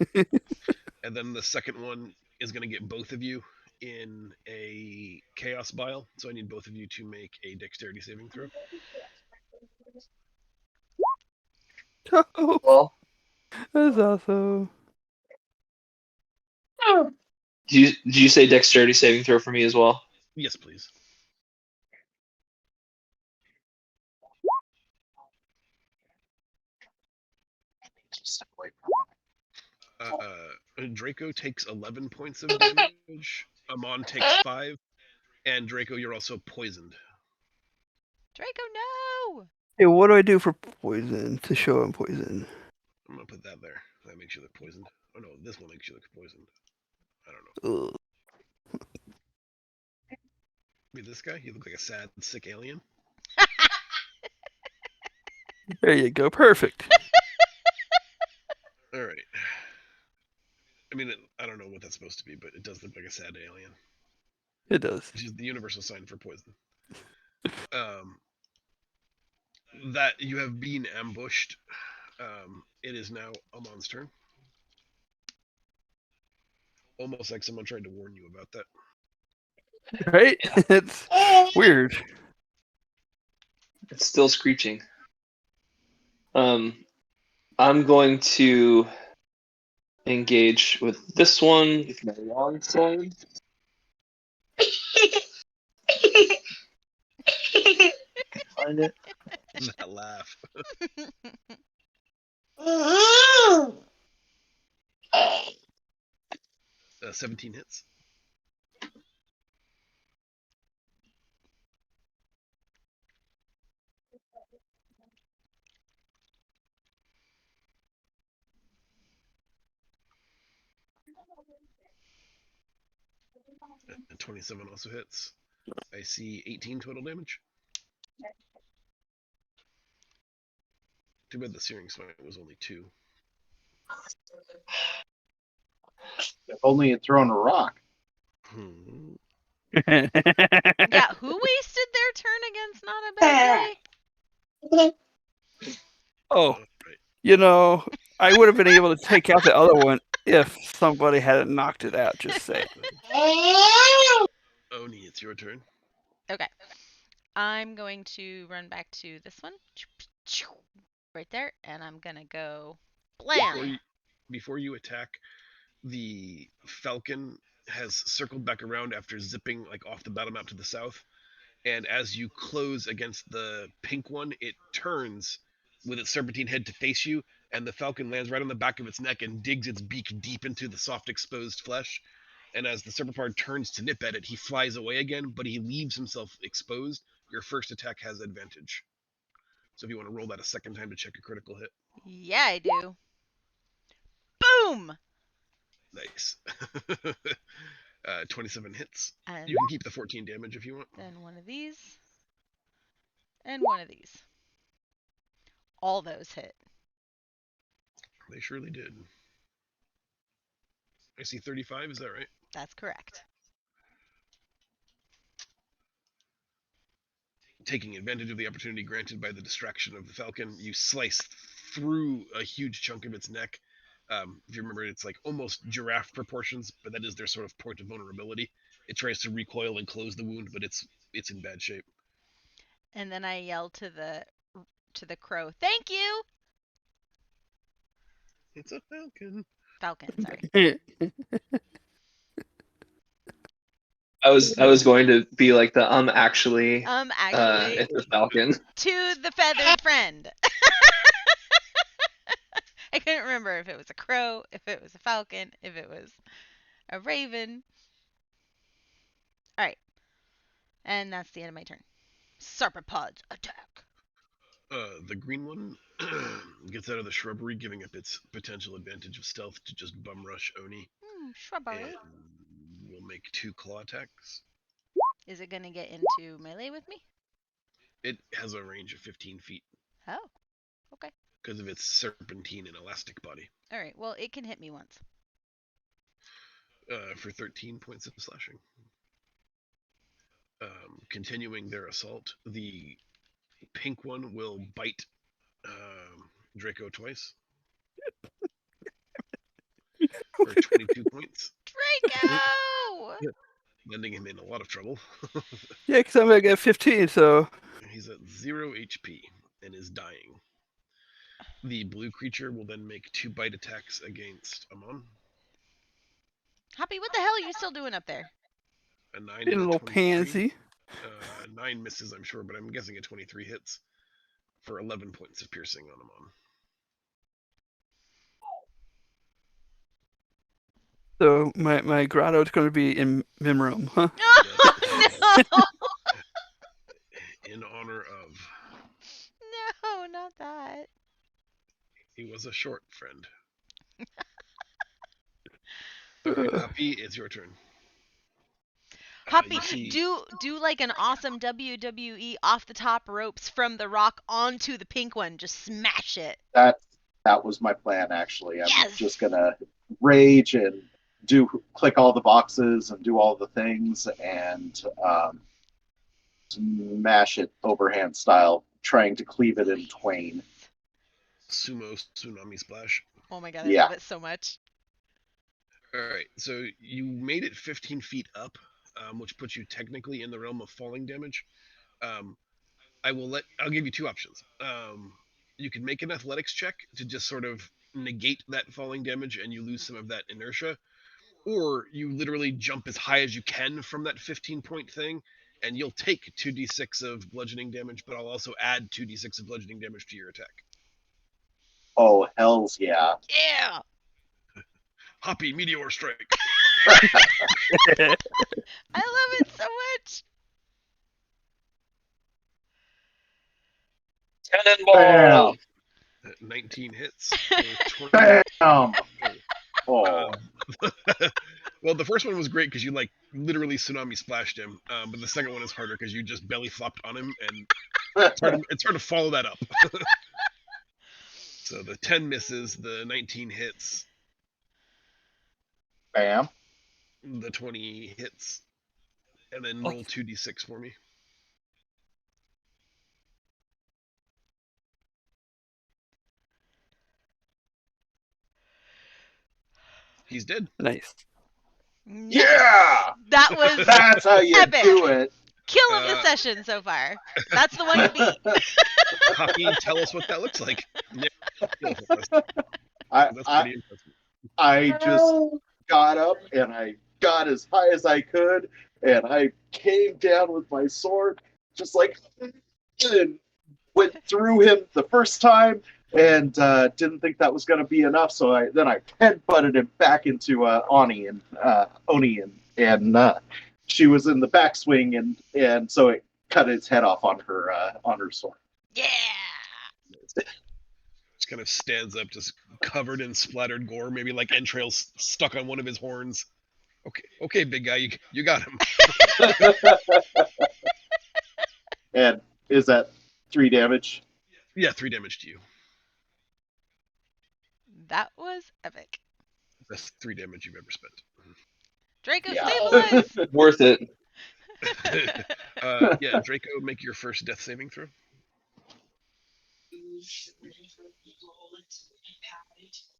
And then the second one is going to get both of you in a chaos bile. So I need both of you to make a dexterity saving throw. Oh, Well, that's awesome. do you say dexterity saving throw for me as well? Yes, please. Step away Draco takes 11 points of damage. Amon takes 5. And Draco, you're also poisoned. Draco, no. Hey, what do I do for poison to show I'm poisoned? I'm going to put that there. That makes you look poisoned. Oh no, this one makes you look poisoned. I don't know. Ugh. Be this guy? You look like a sad, sick alien. There you go, perfect. All right. I mean, I don't know what that's supposed to be, but it does look like a sad alien. It does. Which is the universal sign for poison. That you have been ambushed. It is now Amon's turn. Almost like someone tried to warn you about that. Right? It's weird. It's still screeching. I'm going to engage with this one with my long sword. Find it. That laugh. 17 hits. And 27 also hits. I see 18 total damage. Too bad the searing smite was only 2. If only you'd thrown a rock. Yeah, who wasted their turn against Not a Bad Day? Oh, Right. you know, I would have been able to take out the other one if somebody hadn't knocked it out. Just say. Oni, it's your turn. Okay. I'm going to run back to this one. Right there. And I'm going to go blam. Before you attack, the falcon has circled back around after zipping like off the battle map to the south. And as you close against the pink one, it turns with its serpentine head to face you, and the falcon lands right on the back of its neck and digs its beak deep into the soft exposed flesh. And as the serpentard turns to nip at it, he flies away again, but he leaves himself exposed. Your first attack has advantage. So if you want to roll that a second time to check a critical hit. Yeah, I do. Boom! Nice. 27 hits. And You can keep the 14 damage if you want. then one of these. And one of these. All those hit. They surely did. I see 35, is that right? That's correct. Taking advantage of the opportunity granted by the distraction of the falcon, you slice through a huge chunk of its neck. If you remember, it's like almost giraffe proportions, but that is their sort of point of vulnerability. It tries to recoil and close the wound, but it's in bad shape. And then I yell to the crow, "Thank you!" It's a falcon. Falcon, sorry. I was going to be like the actually Actually, it's a falcon. to the feathered friend. I couldn't remember if it was a crow, if it was a falcon, if it was a raven. All right. And that's the end of my turn. Sarpopods attack. The green one gets out of the shrubbery, giving up its potential advantage of stealth to just bum rush Oni. Shrubbery. And we'll make 2 claw attacks. Is it going to get into melee with me? It has a range of 15 feet. Oh, okay. Because of its serpentine and elastic body. All right. Well, it can hit me once. For 13 points of slashing. Continuing their assault, the pink one will bite Draco twice. For 22 points. Draco! Landing him in a lot of trouble. Yeah, because I'm going to get 15, so. He's at 0 HP and is dying. The blue creature will then make 2 bite attacks against Amon. Hoppy, what the hell are you still doing up there? A 9 Being a and little 23. pansy. 9 misses, I'm sure, but I'm guessing a 23 hits for 11 points of piercing on Amon. So my grotto is going to be in Mimrum, huh? No! In honor of. No, not that. He was a short friend. Alright, Happy, it's your turn. Hoppy, see... do like an awesome WWE off the top ropes from the rock onto the pink one. Just smash it. That was my plan, actually. I'm Yes! just gonna rage and click all the boxes and do all the things and smash it overhand style, trying to cleave it in twain. Sumo Tsunami Splash. Oh my god, I love it so much. Alright, so you made it 15 feet up, which puts you technically in the realm of falling damage. I'll give you 2 options. You can make an athletics check to just sort of negate that falling damage and you lose some of that inertia. Or you literally jump as high as you can from that 15-point thing, and you'll take 2d6 of bludgeoning damage, but I'll also add 2d6 of bludgeoning damage to your attack. Oh, hells yeah. Yeah! Hoppy Meteor Strike. I love it so much. Cannonball! 19 hits. Bam! Oh. Well, the first one was great because you like literally tsunami splashed him, but the second one is harder because you just belly flopped on him, and it's hard to follow that up. So the 10 misses, the 19 hits, Bam. the 20 hits, and then Oh. roll 2d6 for me. He's dead. Nice. Nice. Yeah! That was That's how you epic. do it. Kill of the session so far. That's the one to beat. Hockey, tell us what that looks like. I, That's I, pretty impressive. I just got up and I got as high as I could, and I came down with my sword, just like, and went through him the first time, and didn't think that was going to be enough. So I headbutted him back into Oni, and she was in the backswing, and so it cut its head off on her sword. Yeah. Just kind of stands up, just covered in splattered gore, maybe like entrails stuck on one of his horns. Okay, big guy, you got him. And is that 3 damage? Yeah, 3 damage to you. That was epic. That's 3 damage you've ever spent. Draco, Yeah. stabilize. Worth it. Yeah, Draco, make your first death saving throw.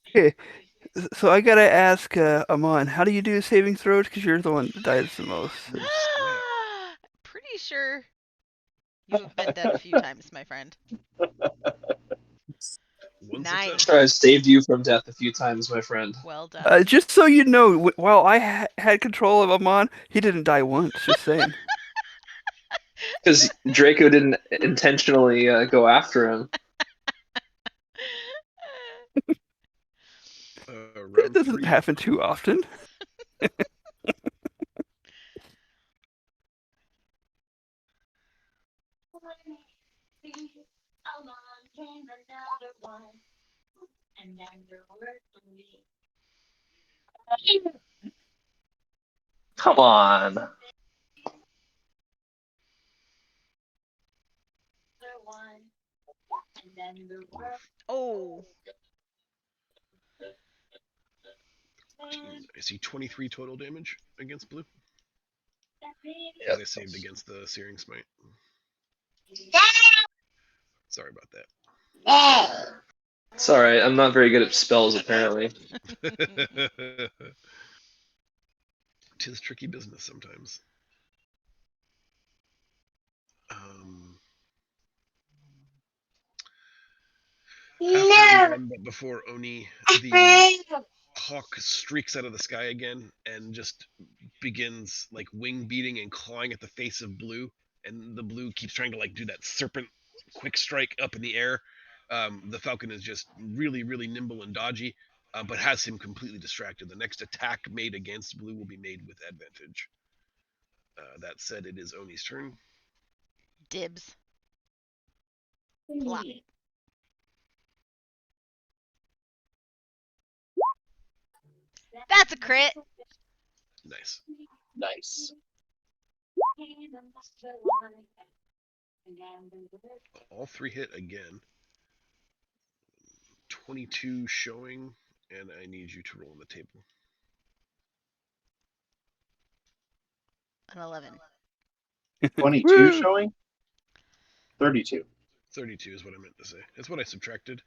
Okay, so I gotta ask Amon, how do you do saving throws? Because you're the one that dies the most. Pretty sure you have been dead a few times, my friend. One Nice. success. I've saved you from death a few times, my friend. Well done. Just so you know, while I had control of Amon, he didn't die once. Just saying. Because Draco didn't intentionally go after him. That Round doesn't 3. happen too often. Come on. Oh. I see 23 total damage against blue. Yep. I saved against the Searing Smite. Sorry about that. It's alright, I'm not very good at spells, apparently. Tis tricky business sometimes. After Amon, but before Oni, the hawk streaks out of the sky again and just begins like wing beating and clawing at the face of blue, and the blue keeps trying to like do that serpent quick strike up in the air. The falcon is just really nimble and dodgy, but has him completely distracted. The next attack made against blue will be made with advantage. That said, it is Oni's turn. Dibs. Plop. That's a crit. Nice. Nice. All 3 hit again. 22 showing, and I need you to roll on the table. An 11. 22 showing? 32. 32 is what I meant to say. That's what I subtracted.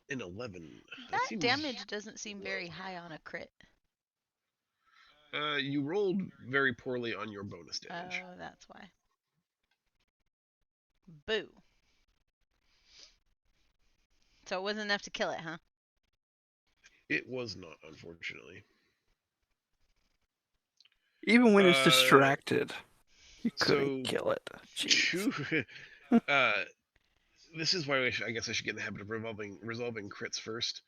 An 11. That seems... damage doesn't seem very high on a crit. You rolled very poorly on your bonus damage. Oh, that's why. Boo. So it wasn't enough to kill it, huh? It was not, unfortunately. Even when it's distracted, you couldn't so kill it. Jeez. This is why I guess I should get in the habit of resolving crits first.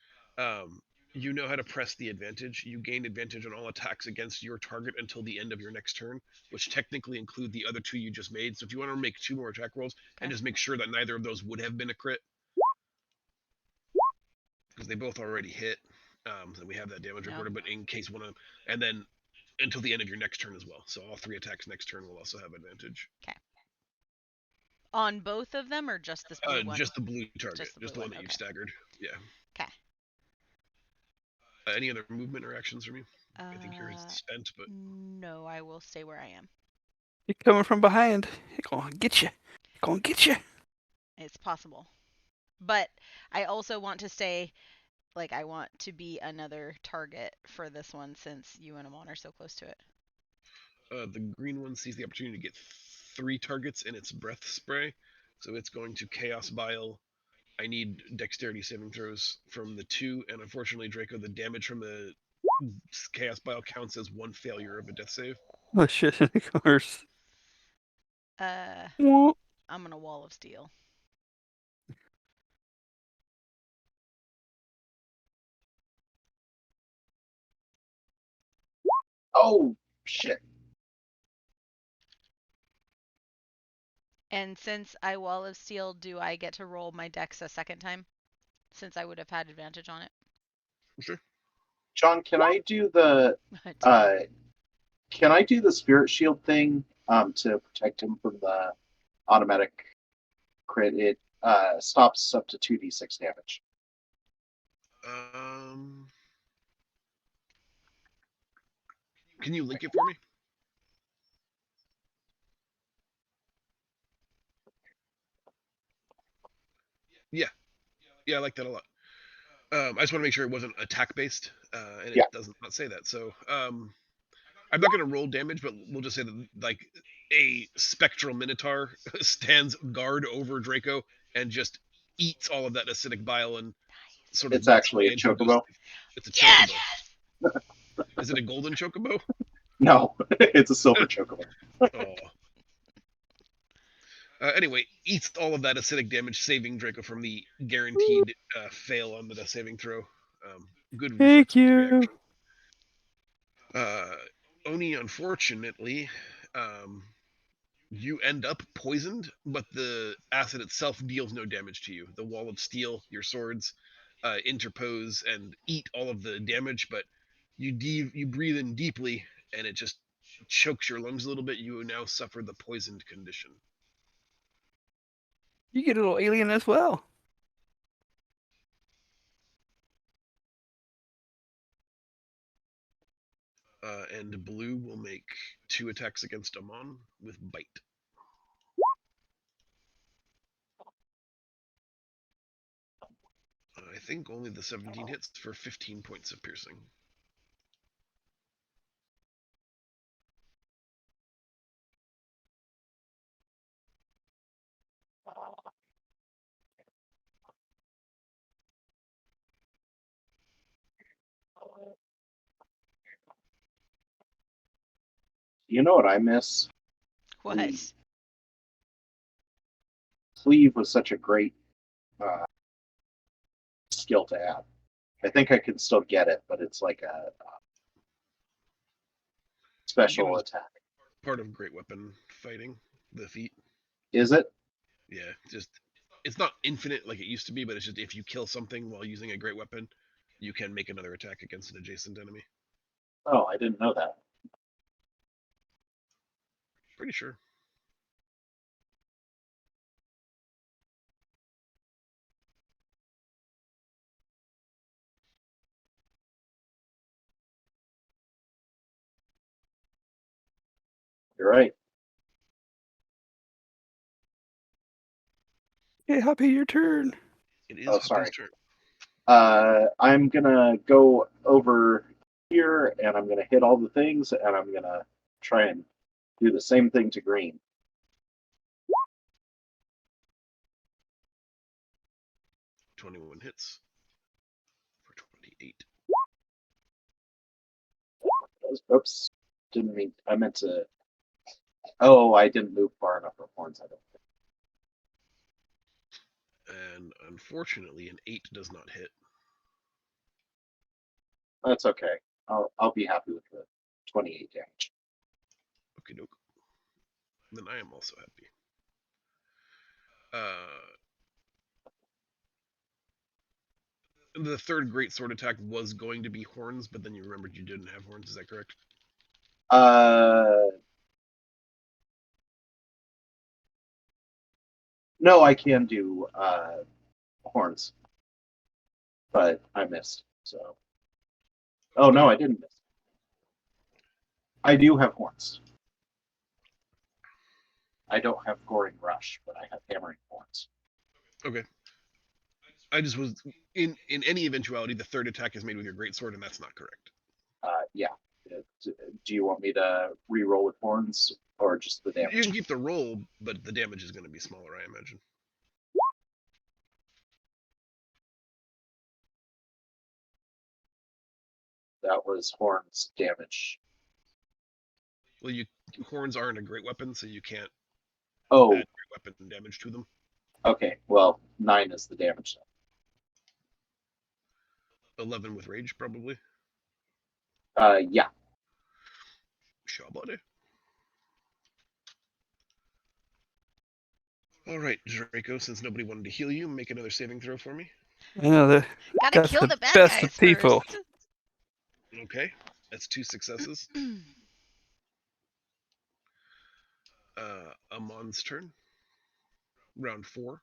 You know how to press the advantage. You gain advantage on all attacks against your target until the end of your next turn, which technically include the other 2 you just made. So if you want to make 2 more attack rolls, and just make sure that neither of those would have been a crit, because they both already hit. So we have that damage No. recorded, but in case one of them, and then until the end of your next turn as well. So all 3 attacks next turn will also have advantage. On both of them, or just this blue one? Just the blue target, Just the blue just the one one, that you've okay. staggered. Yeah. Okay. Any other movement or actions from you? I think yours is spent, but No, I will stay where I am. He's coming from behind. He's gonna get you. He's gonna get you. It's possible. But I also want to stay, like, I want to be another target for this one since you and Amon are so close to it. the green one sees the opportunity to get 3 targets in its breath spray. So it's going to Chaos Bile. I need dexterity saving throws from the 2, and unfortunately, Draco, the damage from the Chaos Bile counts as 1 failure of a death save. Oh shit, of course. I'm gonna Wall of Steel. Oh shit! And since I Wall of Steel, do I get to roll my dex a second time? Since I would have had advantage on it. Sure. John, can I do the can I do the spirit shield thing to protect him from the automatic crit? It stops up to 2d6 damage. Can you link it for me? Yeah, I like that a lot. I just want to make sure it wasn't attack based, and it does not say that. So I'm not going to roll damage, but we'll just say that like a spectral minotaur stands guard over Draco and just eats all of that acidic bile and sort of It's melts actually away a into chocobo. It's a Yes! chocobo. Is it a golden chocobo? No, it's a silver chocobo. Oh. Anyway, eats all of that acidic damage, saving Draco from the guaranteed fail on the death saving throw. Good Thank reflex you. reaction. Oni, unfortunately, you end up poisoned, but the acid itself deals no damage to you. The wall of steel, your swords, interpose and eat all of the damage, but you breathe in deeply, and it just chokes your lungs a little bit. You now suffer the poisoned condition. You get a little alien as well. And blue will make 2 attacks against Amon with bite. I think only the 17 hits for 15 points of piercing. You know what I miss? What? Cleave was such a great skill to have. I think I can still get it, but it's like a special attack. Part of great weapon fighting, the feat. Is it? Yeah, just it's not infinite like it used to be, but it's just if you kill something while using a great weapon, you can make another attack against an adjacent enemy. Oh, I didn't know that. Pretty sure. You're right. Hey, Hoppy, your turn. It is sorry. turn. I'm gonna go over here and I'm gonna hit all the things and I'm gonna try and do the same thing to green. .21 hits for 28. Oops. Didn't mean I meant to. Oh, I didn't move far enough for horns, I don't think. And unfortunately, an 8 does not hit. That's okay. I'll be happy with the 28 damage. Okay, doke. Then I am also happy. The third great sword attack was going to be horns, but then you remembered you didn't have horns. Is that correct? No, I can do horns, but I missed. So, oh no, I didn't miss. I do have horns. I don't have goring rush, but I have hammering horns. Okay. I just was in any eventuality, the third attack is made with your great sword, and that's not correct. Yeah. Do you want me to re-roll with horns or just the You damage? can keep the roll, but the damage is going to be smaller, I imagine. That was horns damage. Well, horns aren't a great weapon, so you can't Oh, add great weapon damage to them. okay. Well, 9 is the damage. 11 with rage, probably. Yeah. Sure, buddy. All right, Draco. Since nobody wanted to heal you, make another saving throw for me. I know the Gotta that's kill the the bad best guys of people. first. Okay, that's 2 successes. Amon's turn. Round 4.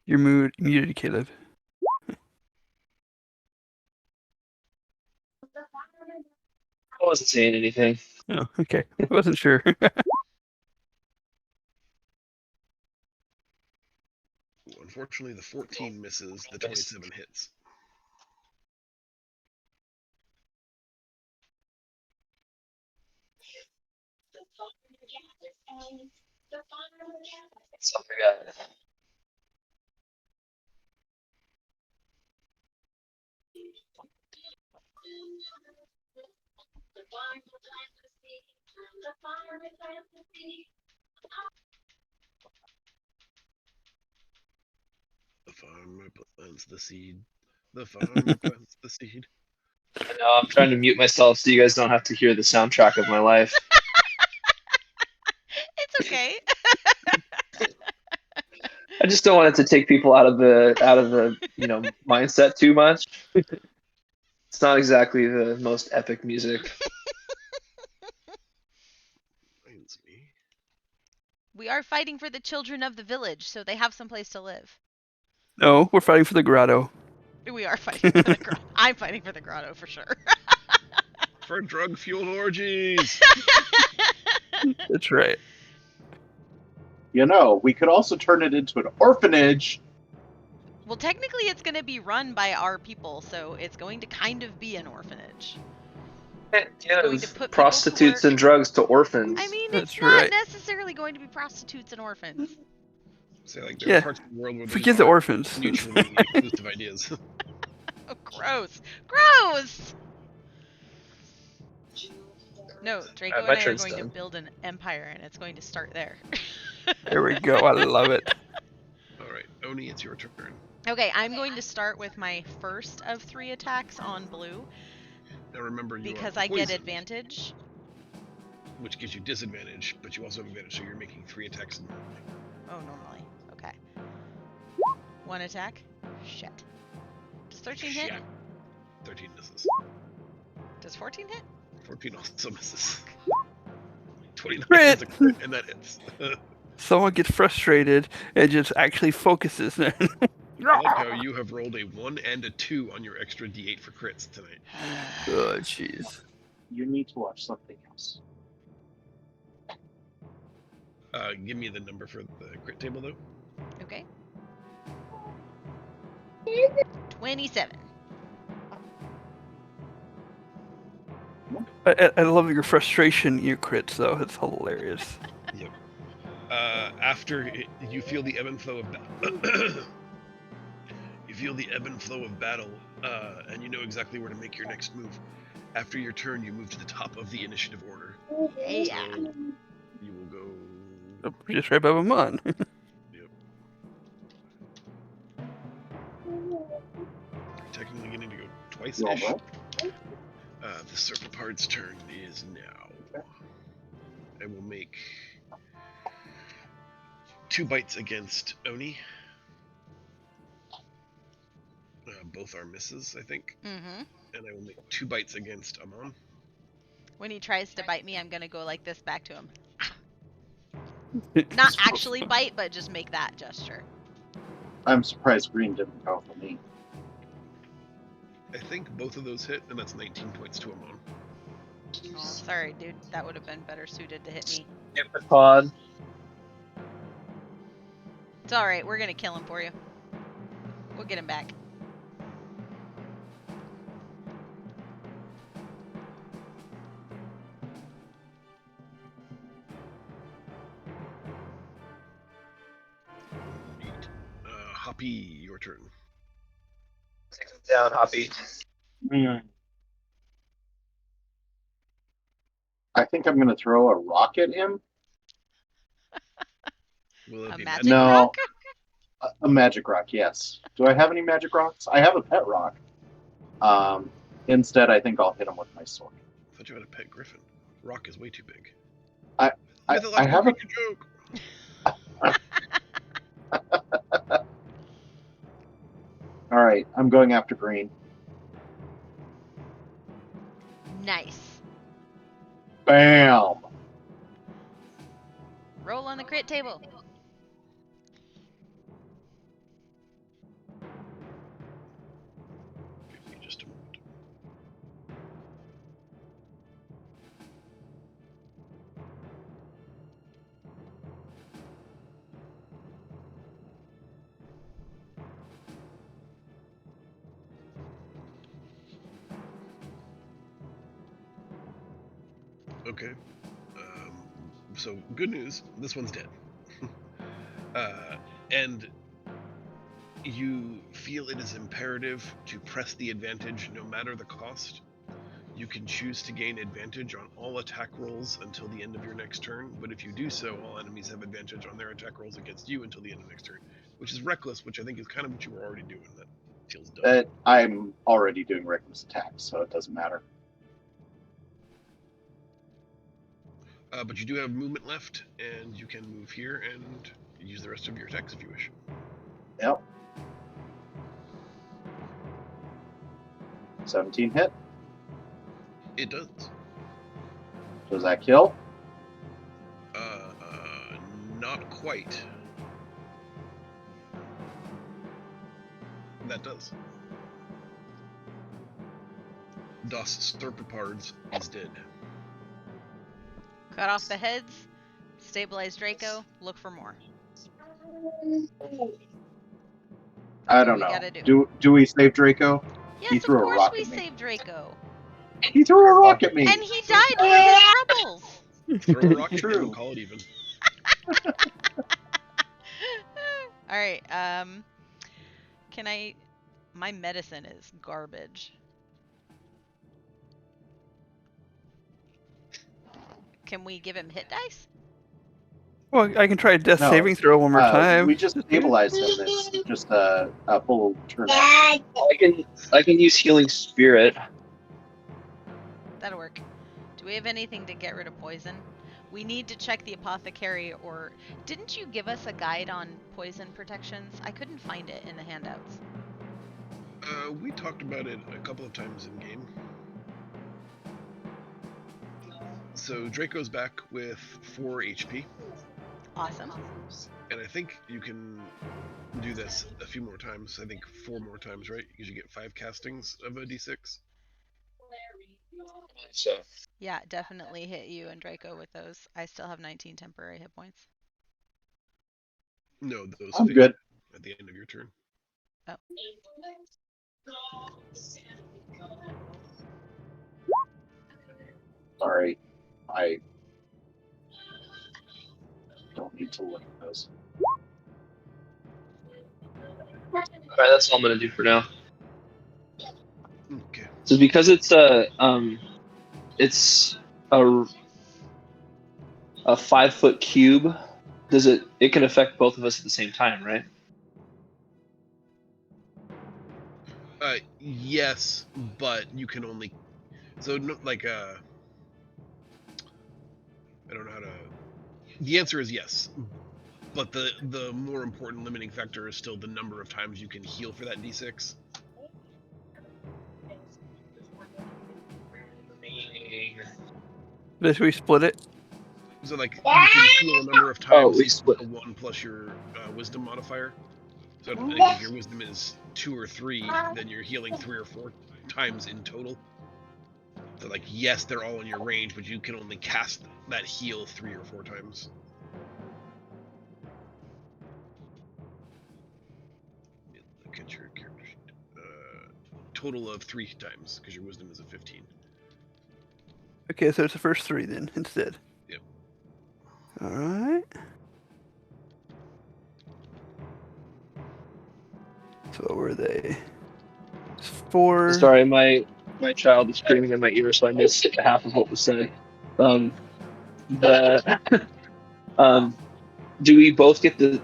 You're muted, Caleb. I wasn't saying anything. Oh, okay. I wasn't sure. Unfortunately, the 14 misses. The 27 hits. So I forgot. The farmer plants the seed. The farmer plants the seed. I know, I'm trying to mute myself so you guys don't have to hear the soundtrack of my life. It's okay. I just don't want it to take people out of the mindset too much. It's not exactly the most epic music. Reminds me. We are fighting for the children of the village, so they have some place to live. No, we're fighting for the grotto. We are fighting for the grotto. I'm fighting for the grotto for sure. For drug-fueled orgies! That's right. You know, we could also turn it into an orphanage. Well, technically it's going to be run by our people, so it's going to kind of be an orphanage. Going to put Prostitutes and drugs to orphans. I mean, That's it's not right. necessarily going to be prostitutes and orphans. So, like, there are Yeah. parts of the world where Forget those the are orphans. mutually exclusive ideas. Oh, gross. Gross! No, Draco My and I are turn's going to done. build an empire, and it's going to start there. There we go. I love it. Alright, Oni, it's your turn. Okay, I'm going to start with my first of 3 attacks on blue. Now remember, you because are I get poisoned, advantage. which gives you disadvantage, but you also have advantage, so you're making 3 attacks normally. Oh, normally. Okay. 1 attack. Shit. Does 13 hit? Shit. 13 misses. Does 14 hit? 14 also misses. 29 Crit! is a crit, and that hits. Someone gets frustrated and just actually focuses. I like how you have rolled a 1 and a 2 on your extra d8 for crits tonight. Oh, jeez. You need to watch something else. Give me the number for the crit table, though. Okay. 27. I love your frustration, your crits, though. It's hilarious. Yep. After you feel the ebb and flow of you feel the ebb and flow of battle, and you know exactly where to make your next move. After your turn, you move to the top of the initiative order. Yeah. So you will go. Oh, we're just right above him on. Yep. Technically getting to go twice-ish. The Serpentard's turn is now. I will make 2 bites against Oni. Both are misses, I think. Mm-hmm. And I will make 2 bites against Amon. When he tries to bite me, I'm gonna go like this back to him. Not actually bite, but just make that gesture. I'm surprised green didn't go for me. I think both of those hit, and that's 19 points to Amon. Oh, sorry, dude. That would have been better suited to hit me. Pod. It's alright, we're gonna kill him for you. We'll get him back. Hoppy, your turn. Take him down, Hoppy. I think I'm going to throw a rock at him. Will it A be magic magic? No. rock? A magic rock, yes. Do I have any magic rocks? I have a pet rock. Instead, I think I'll hit him with my sword. I thought you had a pet griffin. Rock is way too big. I Mythological have a creature joke. All right, I'm going after green. Nice. Bam! Roll on the crit table. Give me just a moment. Okay. So good news, this one's dead. And you feel it is imperative to press the advantage no matter the cost. You can choose to gain advantage on all attack rolls until the end of your next turn, but if you do so, all enemies have advantage on their attack rolls against you until the end of next turn, which is reckless, which I think is kind of what you were already doing. That feels dumb. I'm already doing reckless attacks, so it doesn't matter. But you do have movement left, and you can move here and use the rest of your attacks if you wish. Yep. 17 hit. It does. Does that kill? Not quite. That does. Das Serpepards is dead. Cut off the heads. Stabilize Draco. Look for more. I That's what don't we know. gotta do. Do we save Draco? He Yes, of threw a course rock we at me. saved Draco. He threw a rock at me. And he died for his troubles. Throw a rock at True. him and call it even. Alright, can I... My medicine is garbage. Can we give him hit dice? Well, I can try a death No, saving throw one more time. We just stabilized him. It's just a full turn. I can use healing spirit. That'll work. Do we have anything to get rid of poison? We need to check the apothecary, or... Didn't you give us a guide on poison protections? I couldn't find it in the handouts. We talked about it a couple of times in game. So Draco's back with 4 HP. Awesome. And I think you can do this a few more times. I think 4 more times, right? Because you get 5 castings of a d6. So Yeah, definitely hit you and Draco with those. I still have 19 temporary hit points. No, those I'm fade good. at the end of your turn. Oh. Sorry, I don't need to look at those. alright, that's all I'm gonna do for now. Okay. So because it's a 5-foot cube, it can affect both of us at the same time, right? Yes, but you can only... So, no, like, I don't know how to. The answer is yes, but the more important limiting factor is still the number of times you can heal for that d6. Should we split it? So like you can heal a number of Oh, times we equal split. to 1 plus your wisdom modifier. So like if your wisdom is 2 or 3, then you're healing 3 or 4 times in total. So like yes, they're all in your range, but you can only cast that heal 3 or 4 times. Look at your character sheet. Total of 3 times because your wisdom is a 15. Okay, so it's the first 3 then instead. Yep. All right. So what were they? 4. Sorry, my child is screaming in my ear, so I missed half of what was said. The do we both get the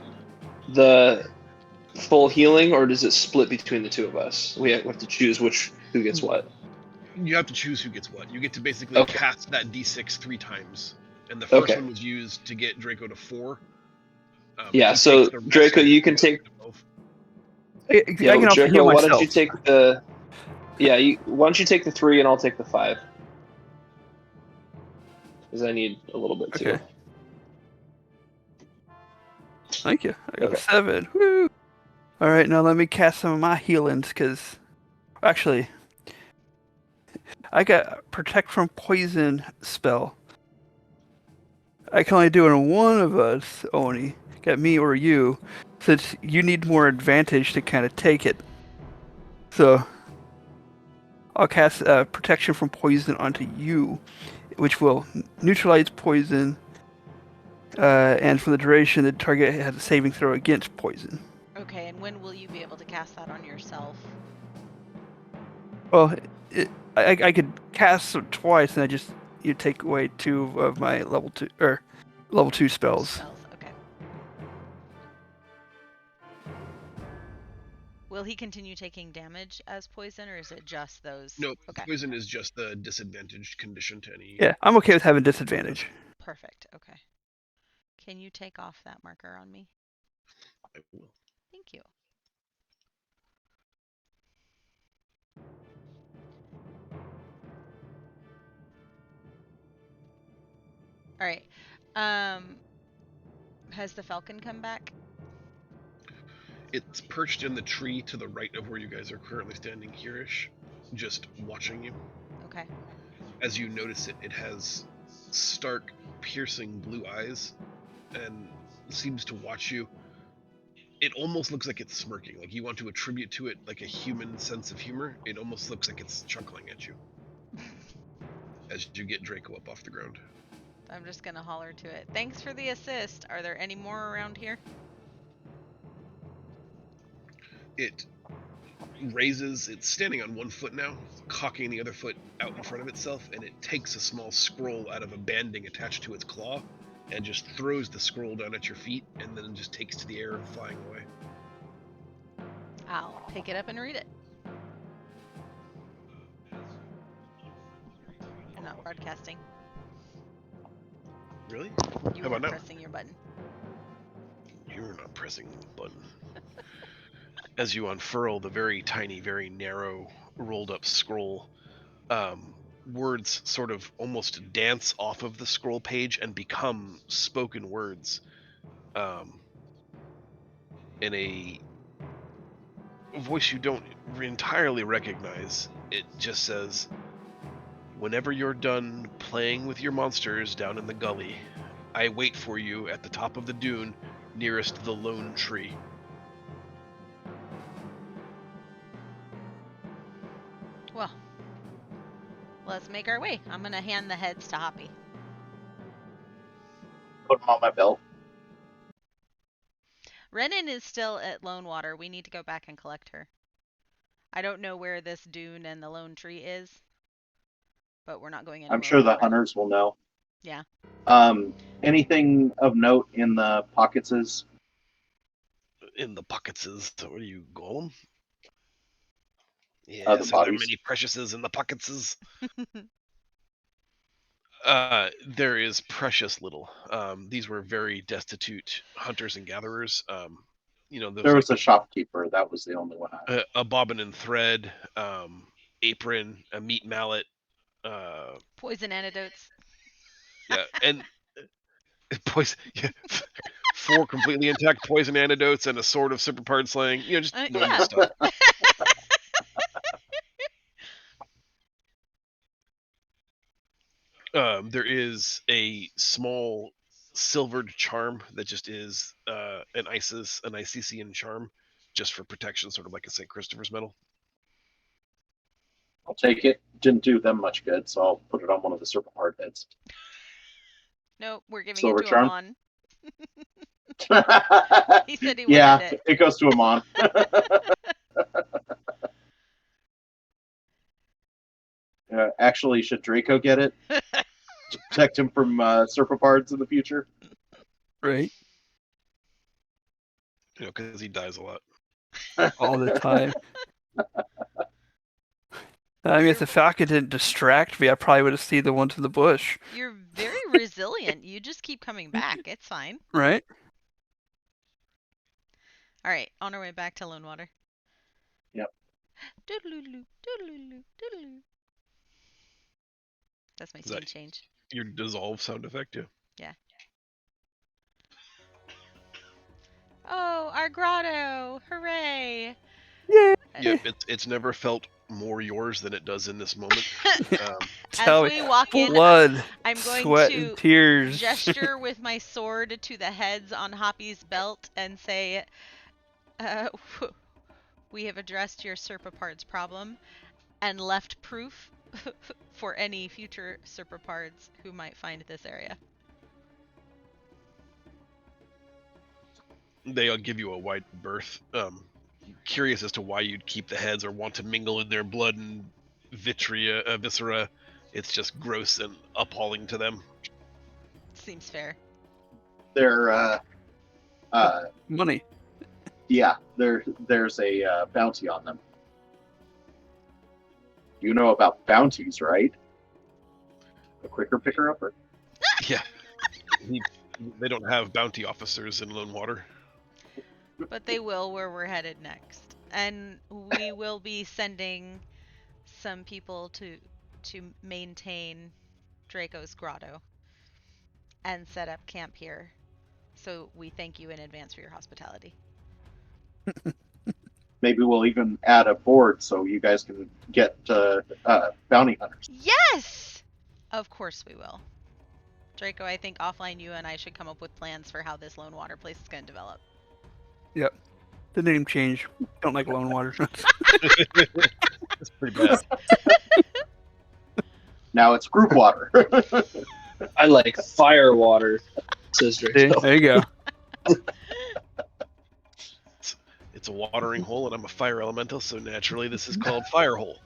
full healing, or does it split between the two of us? We have to choose who gets what. You have to choose who gets what. You get to basically Okay. cast that d6 3 times, and the first Okay. one was used to get Draco to 4. Yeah. He So takes the rest Draco, and you can goes up take. to 12. I can also heal Draco, why don't you myself. take the? Yeah. Why don't you take the 3 and I'll take the 5? Because I need a little bit too. Okay. Thank you. I got Okay. a 7. Woo! All right, now let me cast some of my healings, because actually, I got protect from poison spell. I can only do it on one of us, Oni. Got me or you, since you need more advantage to kind of take it. So, I'll cast protection from poison onto you, which will neutralize poison, and for the duration, the target has a saving throw against poison. Okay, and when will you be able to cast that on yourself? Well, I could cast it twice, and you take away 2 of my level 2 spells. Okay. Will he continue taking damage as poison, or is it just those? No, Okay. poison is just the disadvantaged condition to any. Yeah, I'm okay with having disadvantage. Perfect. Okay. Can you take off that marker on me? I will. Thank you. All right. Has the falcon come back? It's perched in the tree to the right of where you guys are currently standing here-ish, just watching you. Okay. As you notice it, it has stark, piercing blue eyes and seems to watch you. It almost looks like it's smirking, like you want to attribute to it like a human sense of humor. It almost looks like it's chuckling at you as you get Draco up off the ground. I'm just gonna holler to it. Thanks for the assist. Are there any more around here? It raises, it's standing on 1 foot now, cocking the other foot out in front of itself, and it takes a small scroll out of a banding attached to its claw and just throws the scroll down at your feet, and then just takes to the air, flying away. I'll pick it up and read it. I'm not broadcasting. Really? You How were about now? pressing your button. You're not pressing the button. As you unfurl the very tiny, very narrow, rolled up scroll, words sort of almost dance off of the scroll page and become spoken words in a voice you don't entirely recognize. It just says, "Whenever you're done playing with your monsters down in the gully, I wait for you at the top of the dune nearest the lone tree." Well, let's make our way. I'm gonna hand the heads to Hoppy. Put them on my belt. Renan is still at Lone Water. We need to go back and collect her. I don't know where this dune and the lone tree is, but we're not going anywhere. I'm sure the without Renan. hunters will know. Yeah. Anything of note in the pocketses? In the pockets is, what are you, Golem? The Yes, are there bodies? many preciouses in the pocketses? There is precious little. These were very destitute hunters and gatherers. There's There like was a shopkeeper. That was the only one. a bobbin and thread, apron, a meat mallet. Poison antidotes. Yeah, and poison. Yeah, 4 completely intact poison antidotes and a sword of superpard slaying. Just normal Yeah. stuff. There is a small silvered charm that just is an Isician charm, just for protection, sort of like a St. Christopher's medal. I'll take it. Didn't do them much good, so I'll put it on one of the serpent hard heads. Nope, we're giving Silver it to charm? Amon. He said he yeah, wanted it goes to Amon. Actually, should Draco get it to protect him from serpopards in the future? Right. Because he dies a lot. All the time. I mean, if the falcon didn't distract me, I probably would have seen the ones in the bush. You're very resilient. You just keep coming back. It's fine. Right? All right, on our way back to Lone Water. Yep. Doodaloo, doodaloo, doodaloo. That's my Is that- scene change. Your dissolve sound effect, yeah. Oh, our grotto! Hooray! Yay! Yep, it's never felt more yours than it does in this moment. As we walk in, blood, I'm going sweat, to and tears. gesture with my sword to the heads on Hoppy's belt and say, we have addressed your serpopards problem and left proof for any future serpopards who might find this area. They'll give you a wide berth. Curious as to why you'd keep the heads or want to mingle in their blood and viscera. It's just gross and appalling to them. Seems fair. They're Money. yeah, there's a bounty on them. You know about bounties, right? A quicker picker upper. Yeah. They don't have bounty officers in Lone Water. But they will where we're headed next. And we will be sending some people to maintain Draco's grotto and set up camp here. So we thank you in advance for your hospitality. Maybe we'll even add a board so you guys can get bounty hunters. Yes! Of course we will. Draco, I think offline you and I should come up with plans for how this Lone Water place is going to develop. Yep. The name change. Don't like Lone Water. It's pretty bad. Now it's group water. I like fire water, says See, Draco. there you go. It's a watering hole, and I'm a fire elemental, so naturally this is called Fire Hole.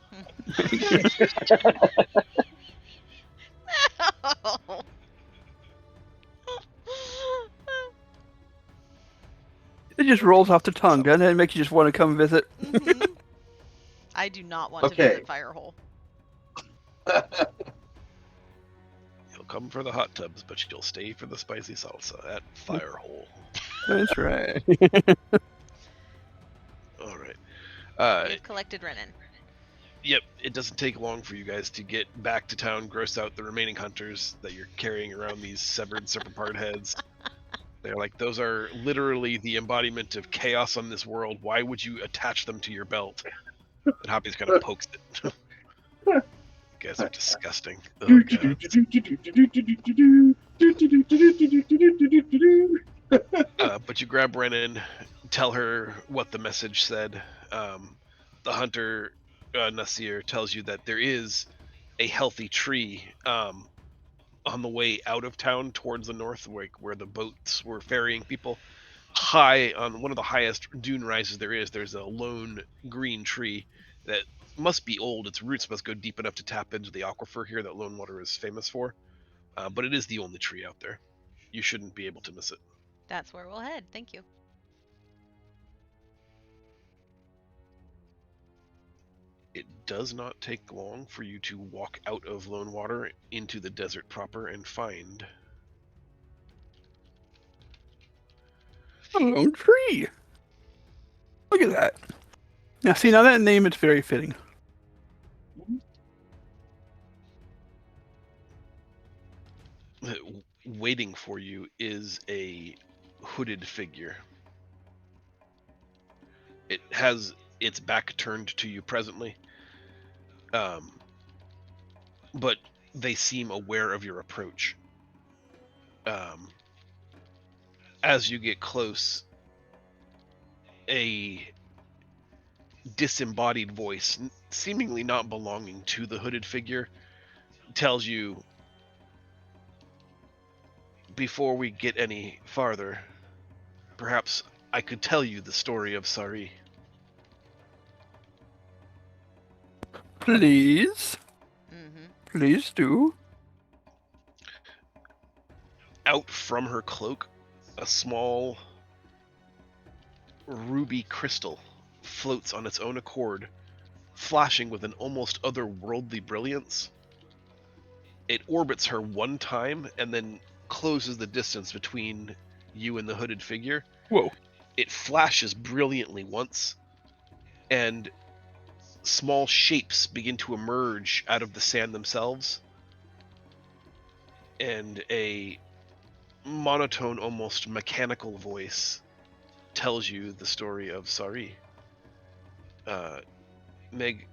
It just rolls off the tongue, doesn't it? It makes you just want to come visit. Mhm. I do not want to Okay. visit Firehole. You'll come for the hot tubs, but you'll stay for the spicy salsa at Fire Hole. That's right. All right. We've collected Renan. Yep, it doesn't take long for you guys to get back to town, gross out the remaining hunters that you're carrying around these severed serpentard heads. They're like, those are literally the embodiment of chaos on this world. Why would you attach them to your belt? And Hoppy's kind of pokes it. You guys are disgusting. Oh, God. But you grab Renan, tell her what the message said. The hunter, Nasir, tells you that there is a healthy tree on the way out of town towards the north, where the boats were ferrying people. High on one of the highest dune rises there's a lone green tree that must be old. Its roots must go deep enough to tap into the aquifer here that Lone Water is famous for. But it is the only tree out there. You shouldn't be able to miss it. That's where we'll head. Thank you. It does not take long for you to walk out of Lone Water into the desert proper and find A lone tree. Look at that. Now, see, now that name, it's very fitting. waiting for you is a hooded figure. It has its back turned to you presently, but they seem aware of your approach. As you get close, a disembodied voice, seemingly not belonging to the hooded figure, tells you, before we get any farther, perhaps I could tell you the story of Sari. Please. Mm-hmm. Please do. Out from her cloak, a small ruby crystal floats on its own accord, flashing with an almost otherworldly brilliance. It orbits her one time and then closes the distance between you and the hooded figure. Whoa. It flashes brilliantly once, and small shapes begin to emerge out of the sand themselves, and a monotone, almost mechanical voice tells you the story of Sari. Meg,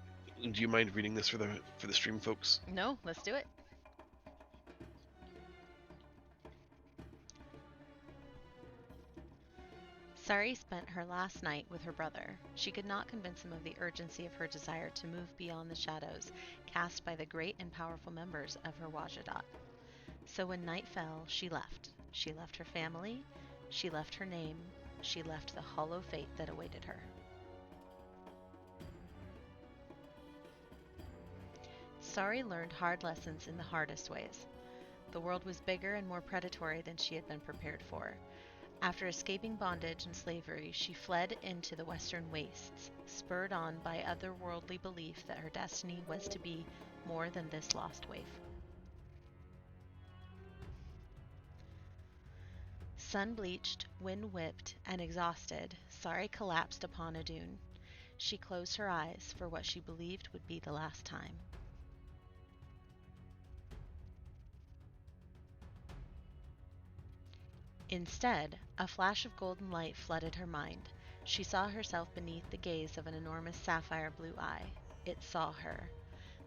do you mind reading this for the stream folks? No, let's do it. Sari spent her last night with her brother. She could not convince him of the urgency of her desire to move beyond the shadows cast by the great and powerful members of her Wajadat. So when night fell, she left. She left her family, she left her name, she left the hollow fate that awaited her. Sari learned hard lessons in the hardest ways. The world was bigger and more predatory than she had been prepared for. After escaping bondage and slavery, she fled into the western wastes, spurred on by otherworldly belief that her destiny was to be more than this lost waif. Sun-bleached, wind-whipped, and exhausted, Sari collapsed upon a dune. She closed her eyes for what she believed would be the last time. Instead, a flash of golden light flooded her mind. She saw herself beneath the gaze of an enormous sapphire blue eye. It saw her.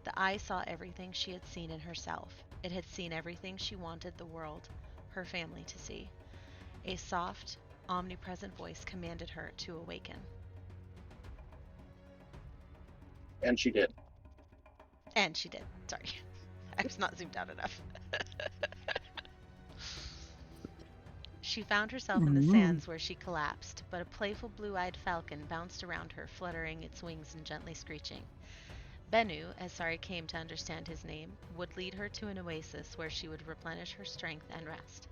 The eye saw everything she had seen in herself. It had seen everything she wanted the world, her family, to see. A soft, omnipresent voice commanded her to awaken. And she did. And she did. Sorry. I was not zoomed out enough. She found herself in the sands where she collapsed, but a playful blue-eyed falcon bounced around her, fluttering its wings and gently screeching. Bennu, as Sari came to understand his name, would lead her to an oasis where she would replenish her strength and rest.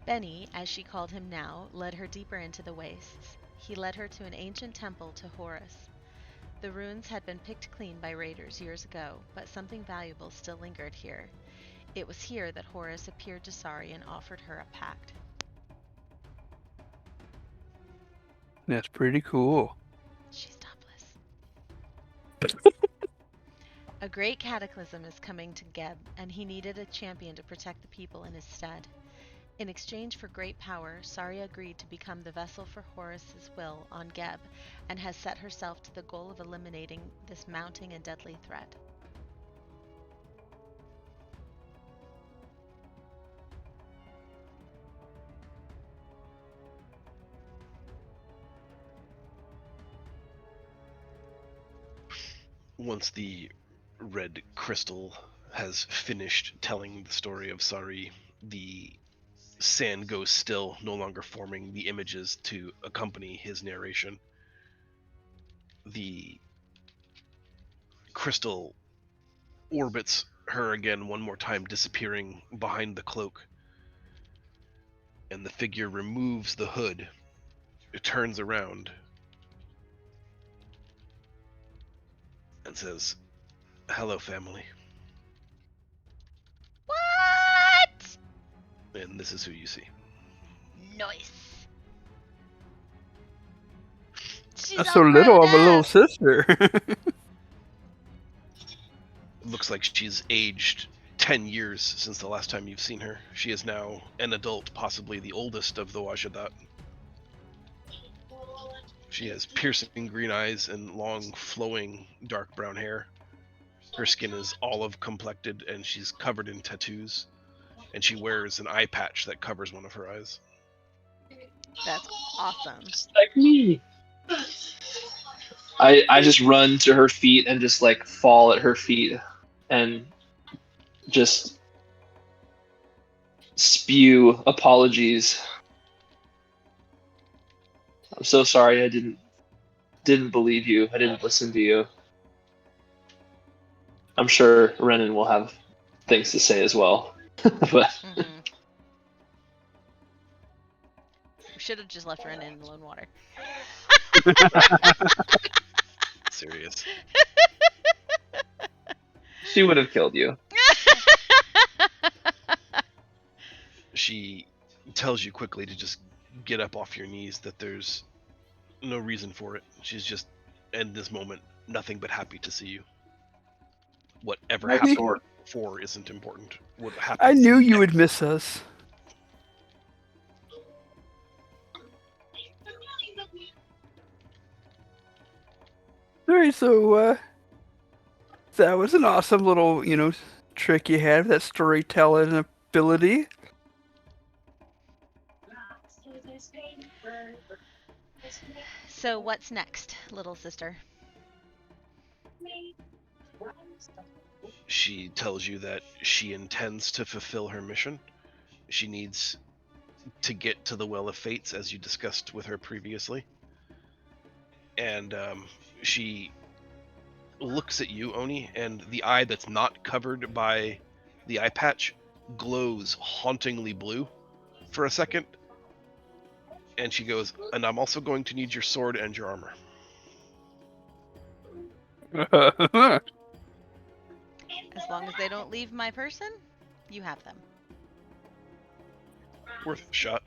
Benny, as she called him now, led her deeper into the wastes. He led her to an ancient temple to Horus. The ruins had been picked clean by raiders years ago, but something valuable still lingered here. It was here that Horus appeared to Sari and offered her a pact. That's pretty cool. She's topless. A great cataclysm is coming to Geb, and he needed a champion to protect the people in his stead. In exchange for great power, Sari agreed to become the vessel for Horus's will on Geb, and has set herself to the goal of eliminating this mounting and deadly threat. Once the red crystal has finished telling the story of Sari, the sand goes still, no longer forming the images to accompany his narration. The crystal orbits her again one more time, disappearing behind the cloak. and the figure removes the hood. It turns around and says, "Hello, family." What? And this is who you see. Nice. She's That's all so little grown of a little up. sister. Looks like she's aged 10 years since the last time you've seen her. She is now an adult, possibly the oldest of the Wajadat. She has piercing green eyes and long, flowing, dark brown hair. Her skin is olive complected and she's covered in tattoos. And she wears an eye patch that covers one of her eyes. That's awesome. Just like me. I just run to her feet and just like fall at her feet and just spew apologies. I'm so sorry I didn't believe you. I didn't listen to you. I'm sure Renan will have things to say as well. But We should have just left Renan in the lone water. Serious. she would have killed you. She tells you quickly to just get up off your knees, that there's no reason for it. She's just, in this moment, nothing but happy to see you. Whatever Nice happened sword. before isn't important. What happens I knew you would miss us. Alright, so that was an awesome little, trick you had, that storytelling ability. So what's next, little sister? She tells you that she intends to fulfill her mission. She needs to get to the Well of Fates, as you discussed with her previously. And she looks at you, Oni, and the eye that's not covered by the eye patch glows hauntingly blue for a second. And she goes, "And I'm also going to need your sword and your armor." As long as they don't leave my person, you have them. Worth a shot.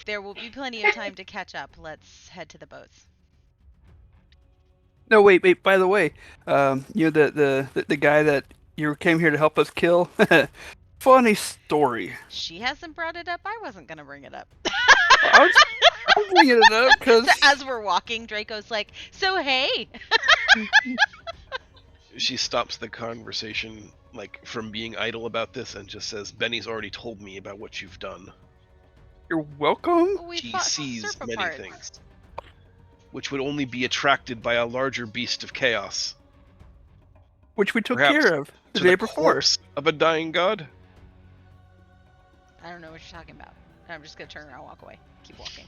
There will be plenty of time to catch up. Let's head to the boats. No, wait. By the way, the guy that you came here to help us kill. Funny story. She hasn't brought it up. I wasn't gonna bring it up. I'm bringing it up because So as we're walking, Draco's like, "So hey." She stops the conversation, like, from being idle about this, and just says, "Benny's already told me about what you've done." you're welcome. We She fought sees Serpa many parts. things, which would only be attracted by a larger beast of chaos. Which we took Perhaps care of the To day the before. corpse of a dying god? I don't know what you're talking about. I'm just gonna turn around and walk away. Keep walking.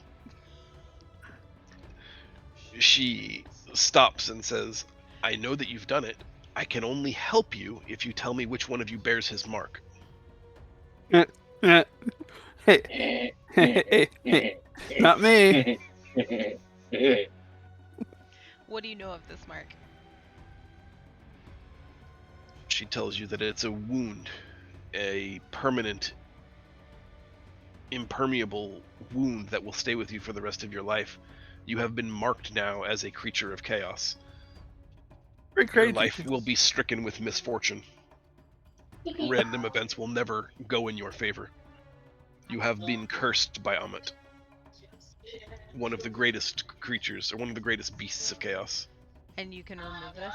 She stops and says, "I know that you've done it. I can only help you if you tell me which one of you bears his mark." Hey, hey, not me. What do you know of this mark? She tells you that it's a wound, a permanent, impermeable wound that will stay with you for the rest of your life. You have been marked now as a creature of chaos. Very Your crazy. life will be stricken with misfortune. Random events will never go in your favor. You have been cursed by Ammit, one of the greatest creatures, or one of the greatest beasts of chaos. And you can remove this?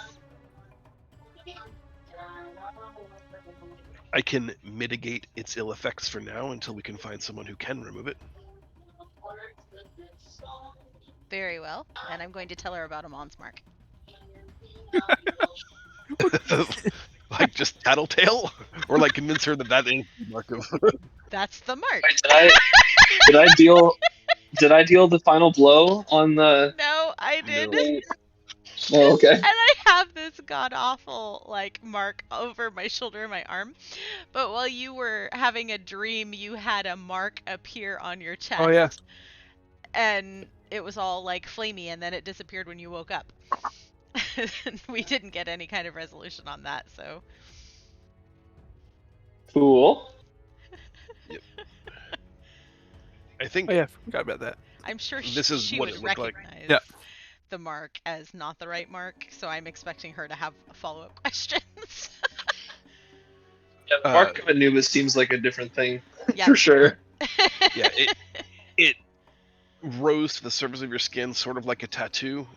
I can mitigate its ill effects for now until we can find someone who can remove it. Very well. And I'm going to tell her about Amon's mark. Like, just tattletale? Or like convince her that that is the mark of... That's the mark. Wait, did I deal the final blow on the? No, I did. No. Oh, okay. And I have this god awful like mark over my shoulder and my arm. But while you were having a dream, you had a mark appear on your chest. Oh yeah. And it was all like flamey, and then it disappeared when you woke up. We didn't get any kind of resolution on that, so. Cool. I think Oh yeah. Forgot about that. I'm sure this is she what would it looked like. recognize Yeah. the mark as not the right mark, so I'm expecting her to have follow-up questions. Yeah, the mark of Anubis seems like a different thing Yeah. for sure. Yeah, it rose to the surface of your skin, sort of like a tattoo,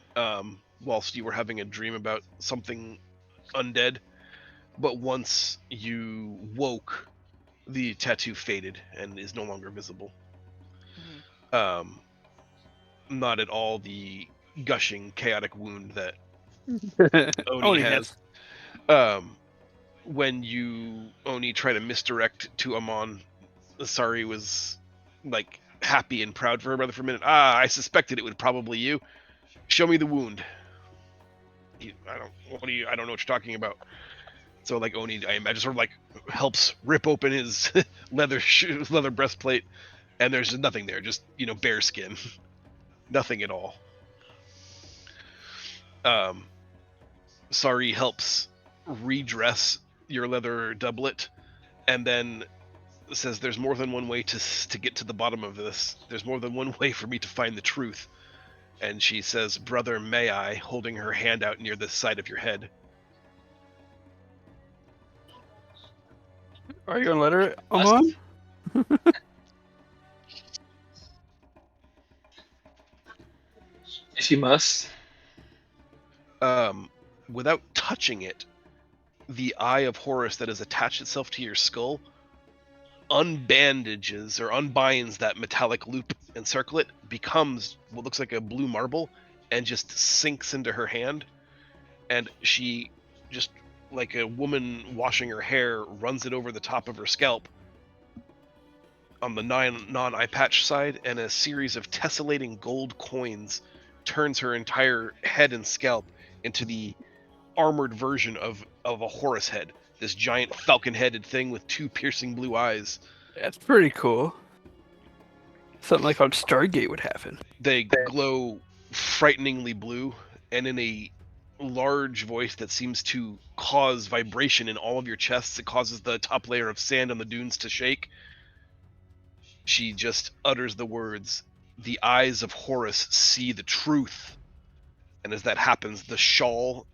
whilst you were having a dream about something undead. But once you woke, the tattoo faded and is no longer visible. Mhm. Not at all the gushing, chaotic wound that Oni Oni has. When you Oni try to misdirect to Amon, Sari was like happy and proud for her brother for a minute. I suspected it would probably you. Show me the wound. I don't know what you're talking about. So like Oni, I imagine, sort of like helps rip open his leather breastplate, and there's nothing there, just bare skin, nothing at all. Sari helps redress your leather doublet, and then says, "There's more than one way to get to the bottom of this. There's more than one way for me to find the truth." And she says, "Brother, may I?" holding her hand out near the side of your head. Are you gonna let her, Must- Amon? If you must. Without touching it, the eye of Horus that has attached itself to your skull unbandages or unbinds that metallic loop and circle it, becomes what looks like a blue marble, and just sinks into her hand. And she, just like a woman washing her hair, runs it over the top of her scalp on the non-eye patch side, and a series of tessellating gold coins turns her entire head and scalp into the armored version of a Horus head. This giant falcon-headed thing with two piercing blue eyes. That's pretty cool. Something like on Stargate would happen. They glow frighteningly blue, and in a large voice that seems to cause vibration in all of your chests, it causes the top layer of sand on the dunes to shake. She just utters the words, "The eyes of Horus see the truth." And as that happens, the shawl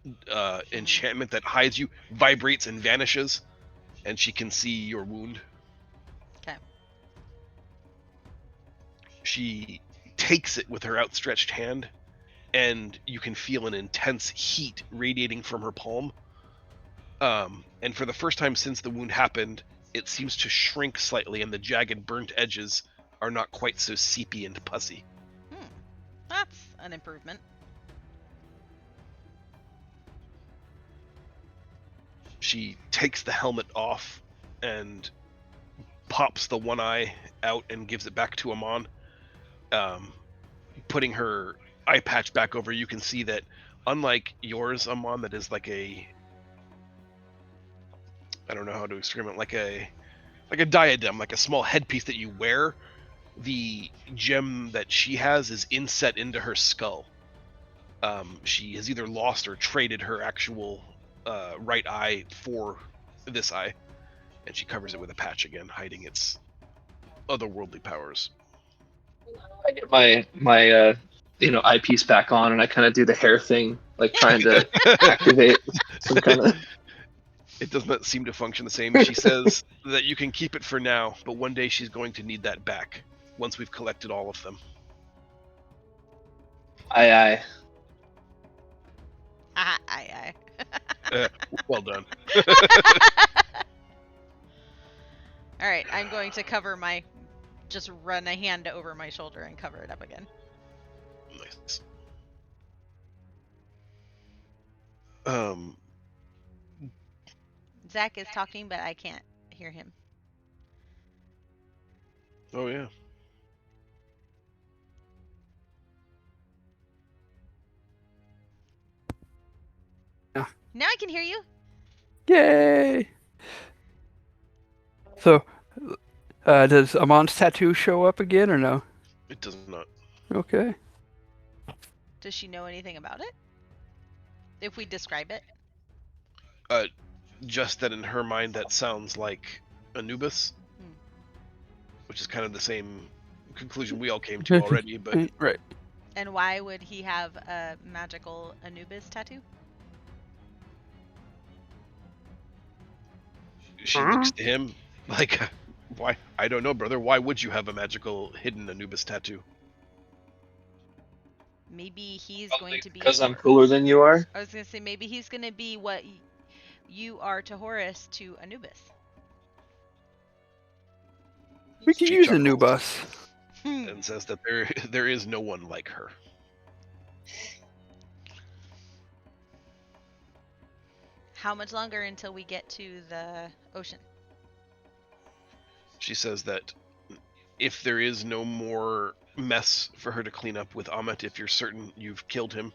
enchantment that hides you vibrates and vanishes, and she can see your wound. Okay. She takes it with her outstretched hand, and you can feel an intense heat radiating from her palm. And for the first time since the wound happened, it seems to shrink slightly, and the jagged, burnt edges are not quite so seepy and pussy. That's an improvement. She takes the helmet off and pops the one eye out and gives it back to Amon. Putting her eye patch back over, you can see that unlike yours, Amon, that is like a, I don't know how to explain it, like a diadem, like a small headpiece that you wear. The gem that she has is inset into her skull. She has either lost or traded her actual right eye for this eye, and she covers it with a patch again, hiding its otherworldly powers. I get my eyepiece back on, and I kind of do the hair thing, like trying to activate some kind of. It does not seem to function the same. She says that you can keep it for now, but one day she's going to need that back once we've collected all of them. Aye. Aye. Well done. All right, I'm going to just run a hand over my shoulder and cover it up again. Nice. Zach is talking, but I can't hear him. Oh yeah. Now I can hear you. Yay! So, does Amon's tattoo show up again or no? It does not. Okay. Does she know anything about it? If we describe it? Just that in her mind, that sounds like Anubis, Hmm. which is kind of the same conclusion we all came to already. But Right. And why would he have a magical Anubis tattoo? she looks to him like, "Why? I don't know, brother. Why would you have a magical hidden Anubis tattoo?" Maybe he's Probably going to be. because I'm cooler than you are. I was gonna say maybe he's gonna be what you are to Horus to Anubis. We can She use a chuckles new bus. and says that there is no one like her. How much longer until we get to the ocean? She says that if there is no more mess for her to clean up with Amit, if you're certain you've killed him,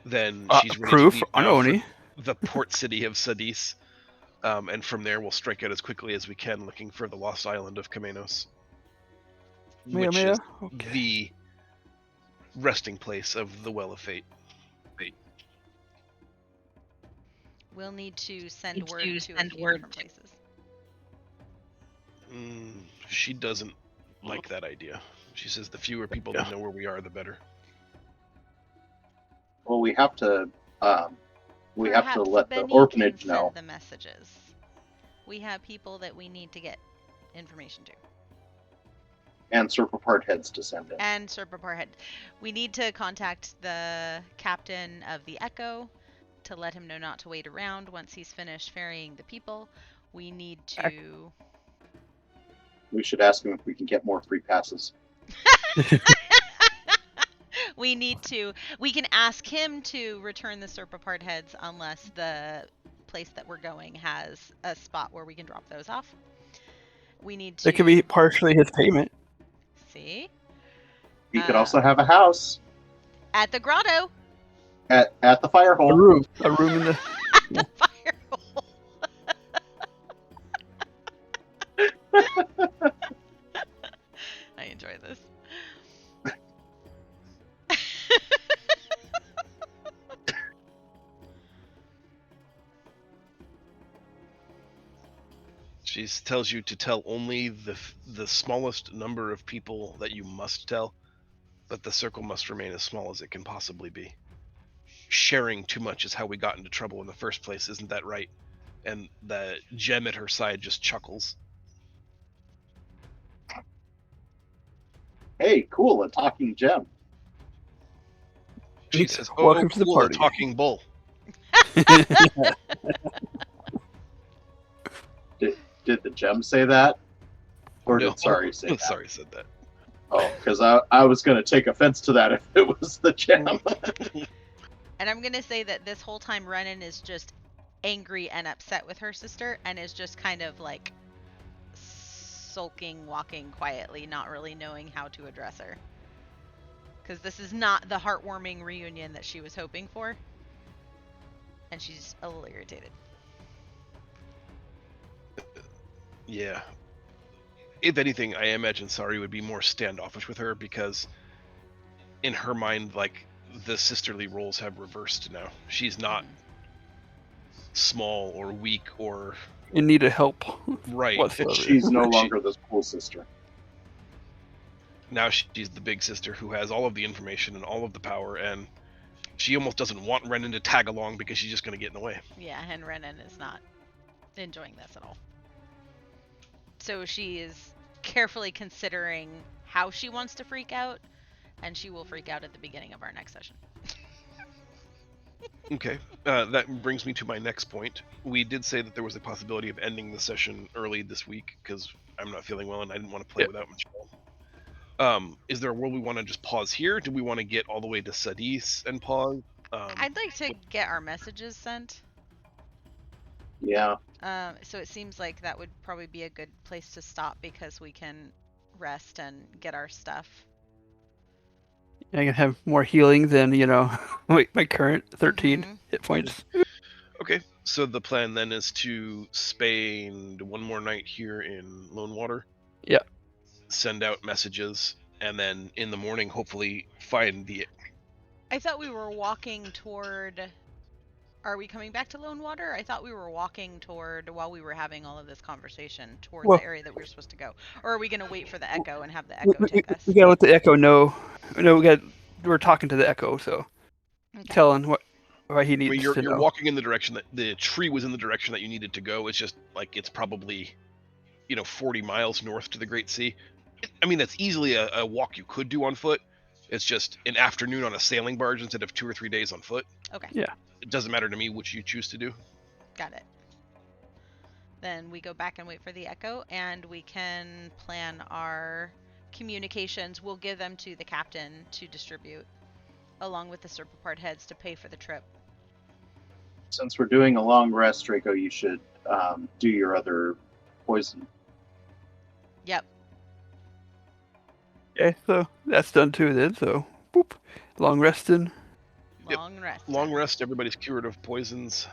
then she's ready Proof, to leave now Anoni. for the port city of Sadis. And from there, we'll strike out as quickly as we can, looking for the lost island of Kamenos, which is Okay. the resting place of the Well of Fate. We'll need to send word to a few different places. She doesn't like that idea. She says the fewer people that know where we are, the better. Well, we have to let the Benny orphanage can know. send the messages. We have people that we need to get information to. And Serpapart heads to send in. And Serpapar Head. We need to contact the captain of the Echo to let him know not to wait around once he's finished ferrying the people. We need to... We should ask him if we can get more free passes. We can ask him to return the Serpapart heads unless the place that we're going has a spot where we can drop those off. We need to... It could be partially his payment. See? He could also have a house at the grotto. At the fire hole. A room in the... The fire hole. I enjoy this. She tells you to tell only the smallest number of people that you must tell, but the circle must remain as small as it can possibly be. Sharing too much is how we got into trouble in the first place, isn't that right? And the gem at her side just chuckles. Hey, cool, a talking gem. She says, Welcome to the cool, party. a talking bull. Did the gem say that? Or No, did Sari say that? Sari said that. Oh, because I was going to take offense to that if it was the gem. And I'm going to say that this whole time Renan is just angry and upset with her sister and is just kind of like sulking, walking quietly, not really knowing how to address her. Because this is not the heartwarming reunion that she was hoping for. And she's a little irritated. Yeah. If anything, I imagine Sari would be more standoffish with her because in her mind, like, the sisterly roles have reversed now. She's not small or weak or... in need of help. Right. Whatsoever. She's no longer the cool sister. Now she's the big sister who has all of the information and all of the power, and she almost doesn't want Renan to tag along because she's just going to get in the way. Yeah, and Renan is not enjoying this at all. So she is carefully considering how she wants to freak out, and she will freak out at the beginning of our next session. Okay, that brings me to my next point. We did say that there was a possibility of ending the session early this week because I'm not feeling well and I didn't want to play without Michelle. Is there a world we want to just pause here? Do we want to get all the way to Sadis and pause? I'd like to get our messages sent. Yeah. So it seems like that would probably be a good place to stop because we can rest and get our stuff. I can have more healing than my current 13 Mhm. hit points. Okay, so the plan then is to spend one more night here in Lone Water. Yeah. Send out messages, and then in the morning, hopefully find the. I thought we were walking toward. Are we coming back to Lone Water? I thought we were walking toward, while we were having all of this conversation, toward Well, the area that we were supposed to go. Or are we going to wait for the Echo and have the we, Echo we, take us? we gotta let the Echo know. No, we're talking to the Echo, so Okay. telling why he I mean, needs you're to know. walking in the direction that the tree was in the direction that you needed to go. It's just like it's probably, 40 miles north to the Great Sea. I mean, that's easily a walk you could do on foot. It's just an afternoon on a sailing barge instead of 2 or 3 days on foot. Okay. Yeah. It doesn't matter to me which you choose to do. Got it. Then we go back and wait for the Echo, and we can plan our communications. We'll give them to the captain to distribute, along with the Serpapart heads to pay for the trip. Since we're doing a long rest, Draco, you should do your other poison. Yep. Okay, so that's done too then. So, boop, long resting. Yep. Long rest. Long rest. Everybody's cured of poisons.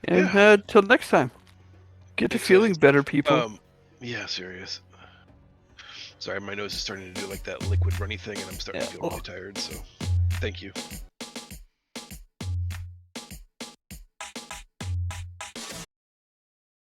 And till next time, get to Makes feeling sense. better, people. Yeah, serious. Sorry, my nose is starting to do like that liquid runny thing, and I'm starting to feel really tired. So, thank you.